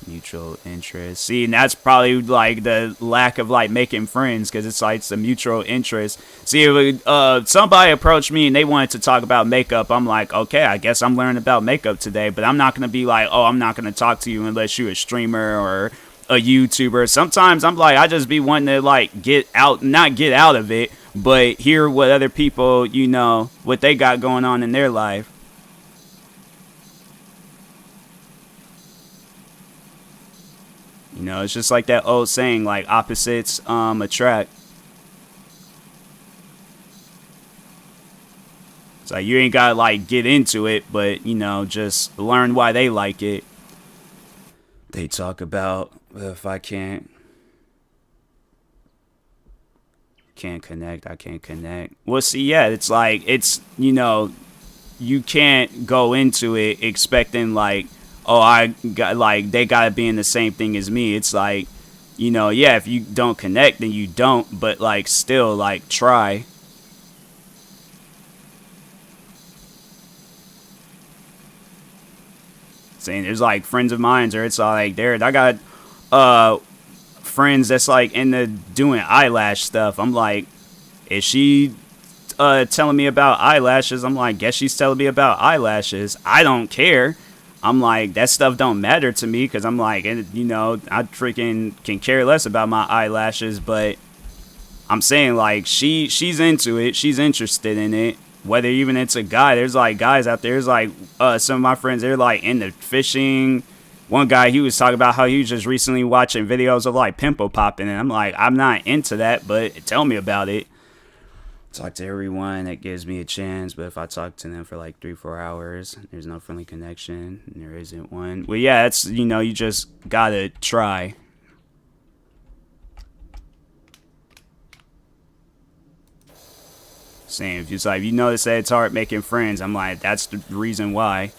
mutual interest. See, and that's probably like the lack of like making friends, because it's like it's a mutual interest. See, if somebody approached me and they wanted to talk about makeup, I'm like, okay, I guess I'm learning about makeup today. But I'm not gonna be like, oh, I'm not gonna talk to you unless you're a streamer or a YouTuber. Sometimes I'm like, I just be wanting to like not get out of it, but hear what other people, you know, what they got going on in their life. You know, it's just like that old saying, like opposites attract. It's like you ain't gotta like get into it, but you know, just learn why they like it. They talk about if I can't connect, I can't connect. Well, see, yeah, it's like it's, you know, you can't go into it expecting like, oh, I got like they gotta be in the same thing as me. It's like, you know, yeah, if you don't connect, then you don't. But like, still, like, try. Saying there's like friends of mine, or it's like I got friends that's like into doing eyelash stuff. I'm like, is she telling me about eyelashes? I'm like, guess she's telling me about eyelashes. I don't care. I'm like, that stuff don't matter to me, because I'm like, you know, I freaking can care less about my eyelashes. But I'm saying, like, she's into it. She's interested in it. Whether even it's a guy, there's like guys out there. There's like some of my friends, they're like into fishing. One guy, he was talking about how he was just recently watching videos of like pimple popping, and I'm like, I'm not into that, but tell me about it. Talk to everyone that gives me a chance, but if I talk to them for like 3-4 hours, there's no friendly connection, and there isn't one. Well, yeah, it's, you know, you just gotta try. Saying if it's like, you notice that it's hard making friends, I'm like, that's the reason why.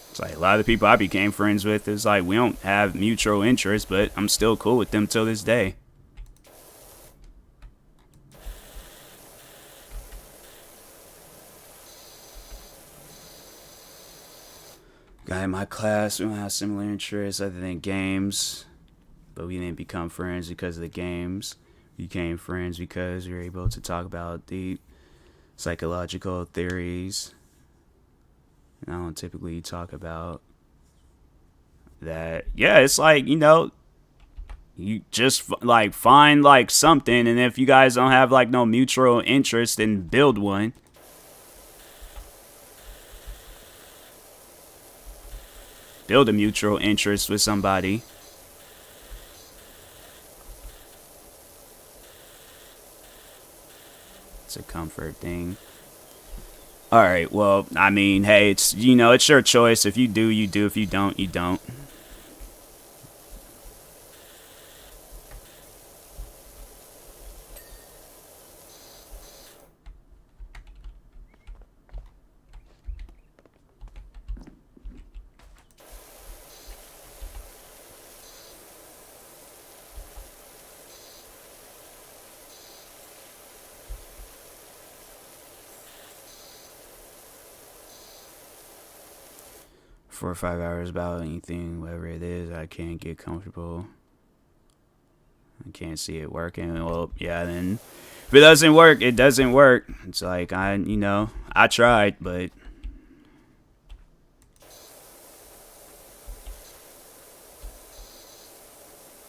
It's like a lot of the people I became friends with, it's like we don't have mutual interests, but I'm still cool with them till this day. Guy in my class, we don't have similar interests other than games, but we didn't become friends because of the games. We became friends because we were able to talk about deep psychological theories. I don't typically talk about that. Yeah, it's like, you know, you just like find like something, and if you guys don't have like no mutual interest, then build one. Build a mutual interest with somebody. It's a comfort thing. All right, well, I mean, hey, it's, you know, it's your choice. If you do, you do. If you don't, you don't. 4 or 5 hours about anything, whatever it is. I can't get comfortable. I can't see it working. Well, yeah, then if it doesn't work, it doesn't work. It's like, I tried, but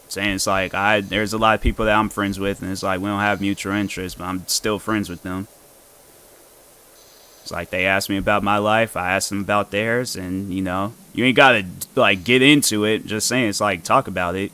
saying it's like there's a lot of people that I'm friends with, and it's like we don't have mutual interests, but I'm still friends with them. It's like they ask me about my life, I ask them about theirs, and you ain't gotta like get into it. Just saying, it's like talk about it.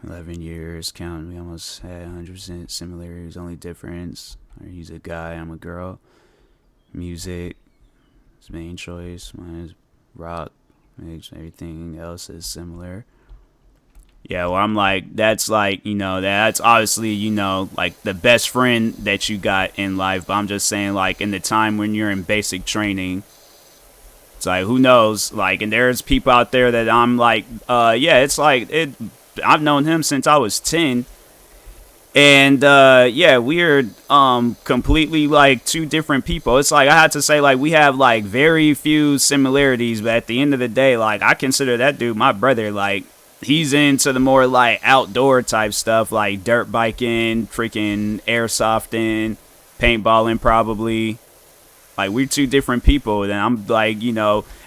11 years, counting. We almost had 100% similarities. Only difference: he's a guy, I'm a girl. Music, his main choice. Mine is rock. Everything else is similar. Yeah, well, I'm like, that's like, that's obviously, like the best friend that you got in life. But I'm just saying, like, in the time when you're in basic training, it's like, who knows? Like, and there's people out there that I'm like, yeah, it's like, I've known him since I was 10. And yeah, we're completely like two different people. It's like I had to say, like, we have like very few similarities, but at the end of the day, like, I consider that dude my brother. Like, he's into the more like outdoor type stuff, like dirt biking, freaking airsofting, paintballing probably. Like, we're two different people. And I'm like,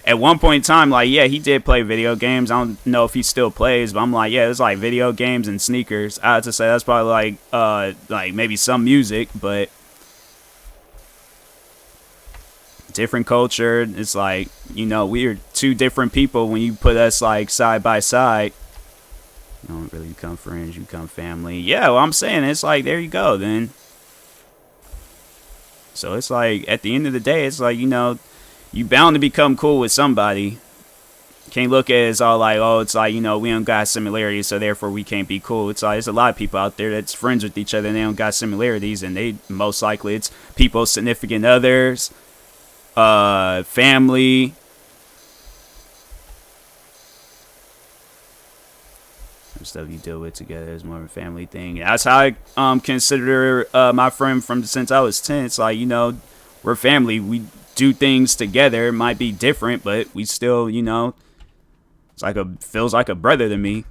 at one point in time, like, yeah, he did play video games. I don't know if he still plays, but I'm like, yeah, it's like video games and sneakers. I have to say that's probably like maybe some music, but different culture. It's like, we're two different people. When you put us like side by side, you don't really become friends, you become family. Yeah, well, I'm saying, it's like, there you go then. So it's like, at the end of the day, it's like, you bound to become cool with somebody. Can't look at it as all like, oh, it's like, we don't got similarities, so therefore we can't be cool. It's like, there's a lot of people out there that's friends with each other and they don't got similarities, and they most likely, it's people, significant others, family. Stuff you deal with together is more of a family thing. That's how I consider my friend from since I was 10. It's like, we're family. We do things together. It might be different, but we still, it's like feels like a brother to me.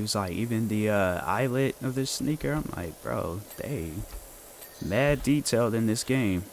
was like, even the eyelet of this sneaker. I'm like, bro, they mad detailed in this game.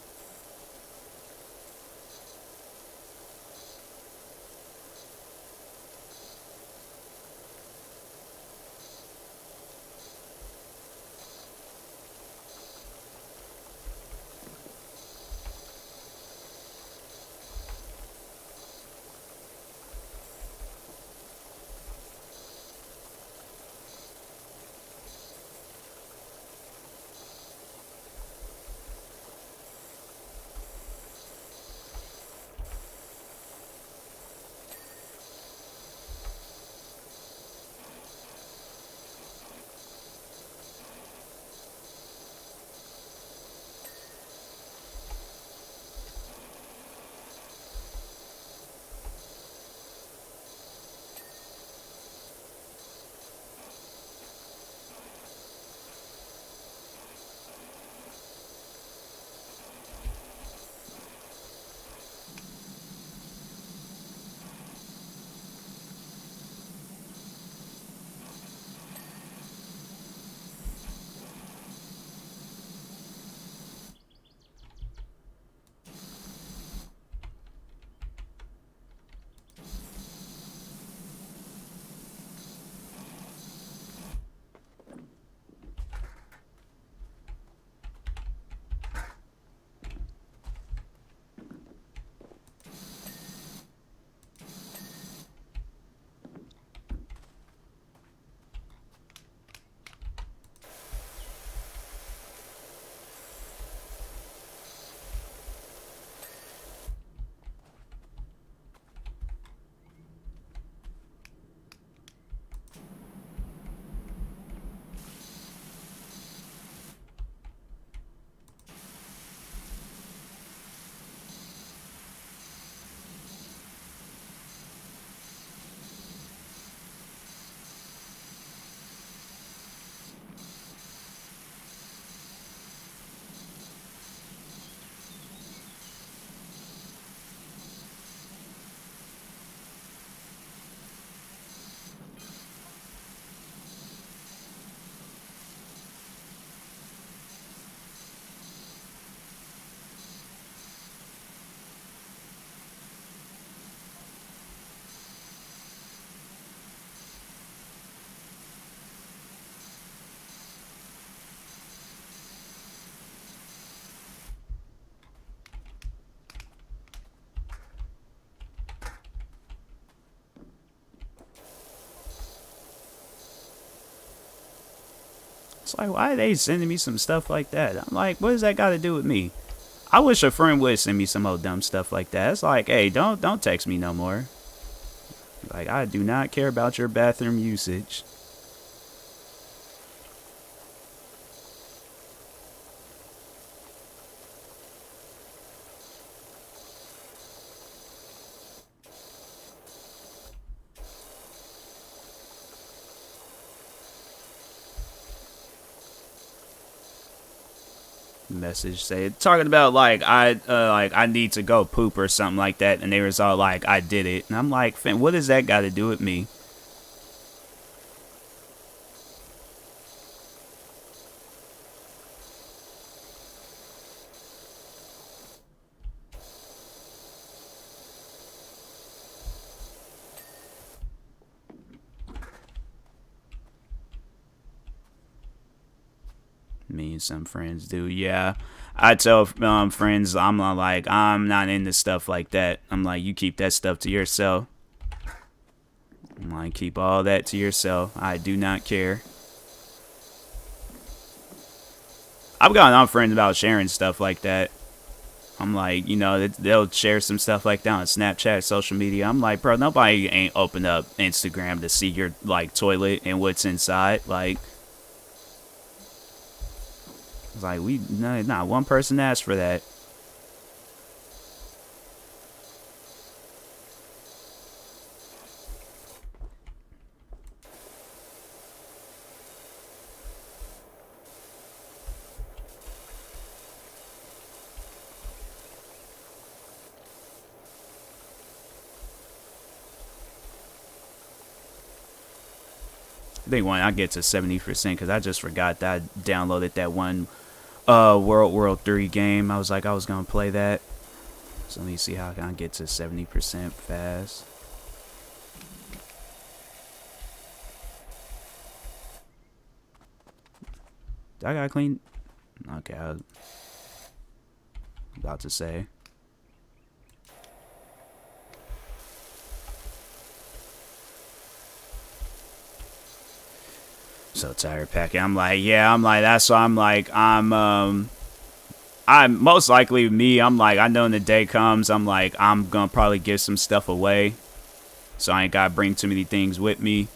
It's like, why are they sending me some stuff like that? I'm like, what does that got to do with me? I wish a friend would send me some old dumb stuff like that. It's like, hey, don't text me no more. Like, I do not care about your bathroom usage. Message say talking about like I need to go poop or something like that, and they was all like, I did it, and I'm like, what does that got to do with me? Me and some friends do, yeah. I tell friends, I'm not like, I'm not into stuff like that. I'm like, you keep that stuff to yourself. I'm like, keep all that to yourself. I do not care. I've gotten on friends about sharing stuff like that. I'm like, you know, they'll share some stuff like that on Snapchat, social media. I'm like, bro, nobody ain't opened up Instagram to see your like toilet and what's inside. Like, it's like not one person asked for that. I think when I get to 70%, because I just forgot that I downloaded that one World 3 game. I was like, I was gonna play that. So let me see how I can get to 70% fast. I gotta clean. Okay, I was about to say. So tired packing. I'm like, yeah, I'm like, that's why I'm most likely me. I'm like, I know when the day comes, I'm like, I'm gonna probably give some stuff away. So I ain't gotta bring too many things with me.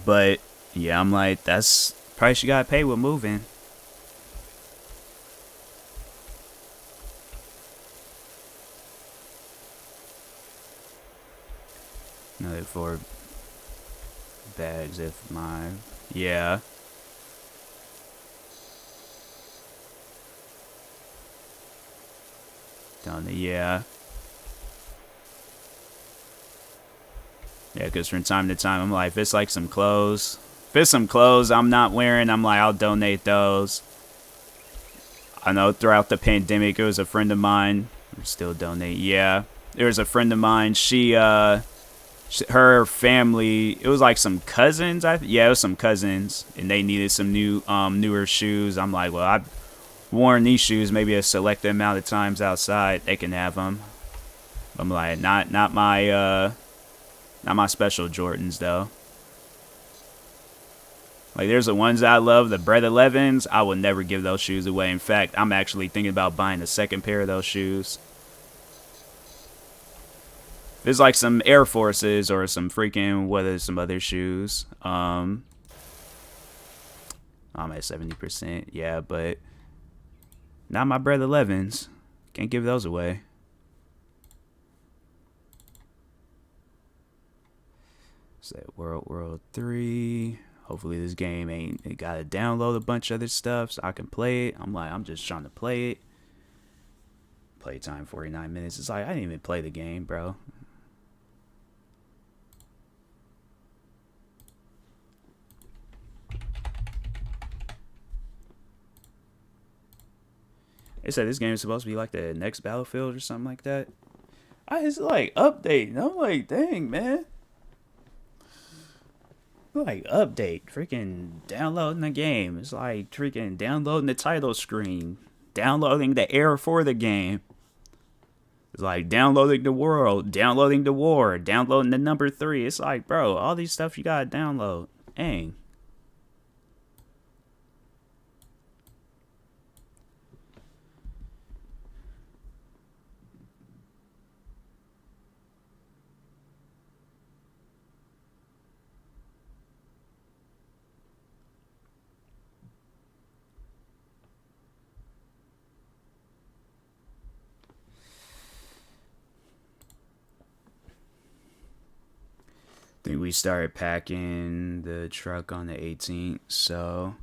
But yeah, I'm like, that's the price you gotta pay with moving. Another 4 bags if my, yeah. Done the, yeah. Yeah, because from time to time, I'm like, if it's like some clothes, if it's some clothes I'm not wearing, I'm like, I'll donate those. I know throughout the pandemic, it was a friend of mine, still donate, yeah. There was a friend of mine, her family, it was like some cousins, yeah, it was some cousins, and they needed some newer shoes. I'm like, well, I've worn these shoes maybe a select amount of times outside, they can have them. I'm like, not my special Jordans though. Like, there's the ones I love, the Bread 11s. I would never give those shoes away. In fact, I'm actually thinking about buying a second pair of those shoes. If it's like some Air Forces or some freaking, some other shoes. I'm at 70%. Yeah, but not my Bread 11s. Can't give those away. So that World 3. Hopefully this game it gotta download a bunch of other stuff so I can play it. I'm just trying to play it. Playtime 49 minutes. It's like I didn't even play the game, bro. They said this game is supposed to be like the next Battlefield or something like that. It's like update. I'm like, dang, man. Like, update. Freaking downloading the game. It's like freaking downloading the title screen. Downloading the air for the game. It's like downloading the world. Downloading the war. Downloading the number 3. It's like, bro, all these stuff you gotta download. Dang. I think we started packing the truck on the 18th, so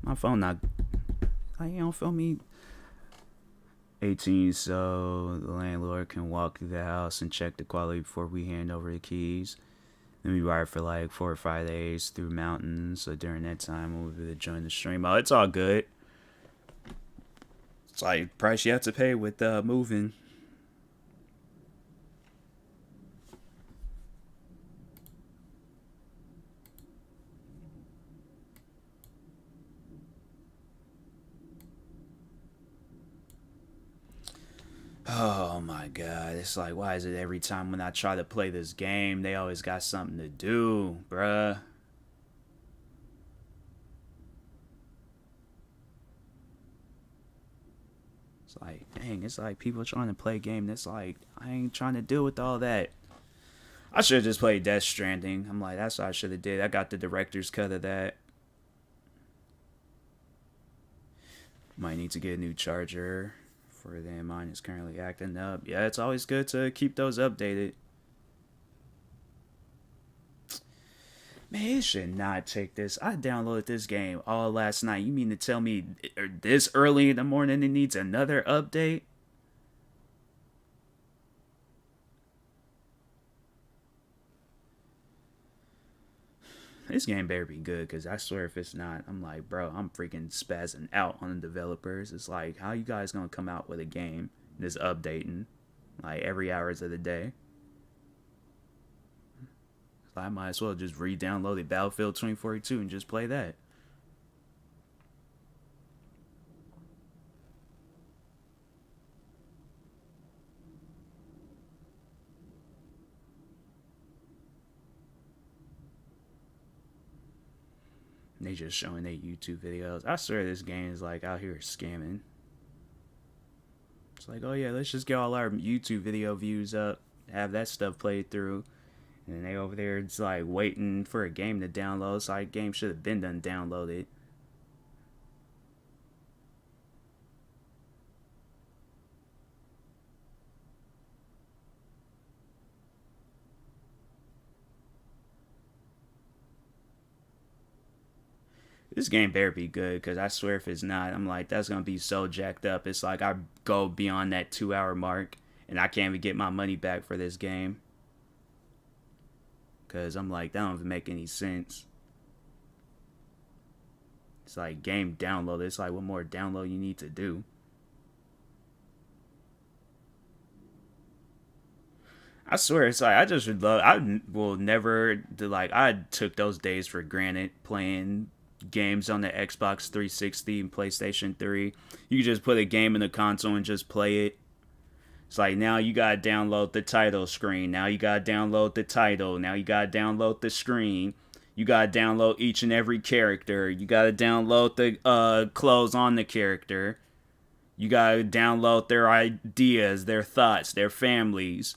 my phone not, you don't feel me. 18th, so the landlord can walk through the house and check the quality before we hand over the keys. Then we ride for like 4 or 5 days through mountains, so during that time we'll be able to join the stream. Oh, it's all good. It's like price you have to pay with moving. Oh my god, it's like, why is it every time when I try to play this game, they always got something to do, bruh. It's like, dang, it's like people trying to play a game that's like, I ain't trying to deal with all that. I should have just played Death Stranding. I'm like, that's what I should have did. I got the director's cut of that. Might need to get a new charger. For them, mine is currently acting up. Yeah, it's always good to keep those updated. Man, it should not take this. I downloaded this game all last night. You mean to tell me this early in the morning it needs another update? This game better be good, because I swear if it's not, I'm like, bro, I'm freaking spazzing out on the developers. It's like, how you guys gonna come out with a game that's updating like every hours of the day? So I might as well just re-download the Battlefield 2042 and just play that. They just showing their YouTube videos. I swear this game is like out here scamming. It's like, oh yeah, let's just get all our YouTube video views up, have that stuff played through, and then they over there, it's like waiting for a game to download. It's like game should have been done downloaded. This game better be good, because I swear if it's not, I'm like, that's going to be so jacked up. It's like I go beyond that 2 hour mark, and I can't even get my money back for this game. Because I'm like, that don't even make any sense. It's like game download. It's like, what more download you need to do? I swear, it's like, I just would love, I will never, like, I took those days for granted playing games on the Xbox 360 and PlayStation 3. You just put a game in the console and just play it. It's like now you gotta download the title screen. Now you gotta download the title. Now you gotta download the screen. You gotta download each and every character. You gotta download the clothes on the character. You gotta download their ideas, their thoughts, their families,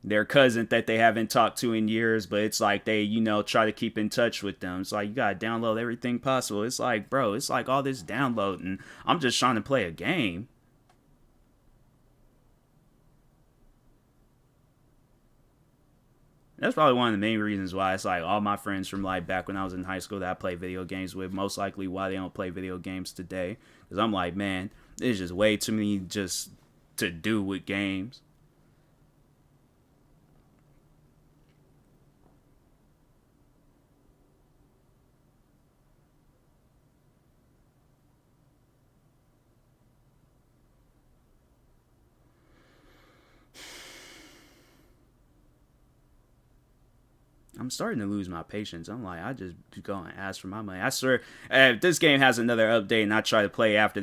their cousin that they haven't talked to in years, but it's like they, try to keep in touch with them. It's like you gotta download everything possible. It's like, bro, it's like all this downloading. I'm just trying to play a game. That's probably one of the main reasons why it's like all my friends from like back when I was in high school that I played video games with, most likely why they don't play video games today. Because I'm like, man, there's just way too many just to do with games. I'm starting to lose my patience. I'm like, I just go and ask for my money. I swear, if this game has another update and I try to play after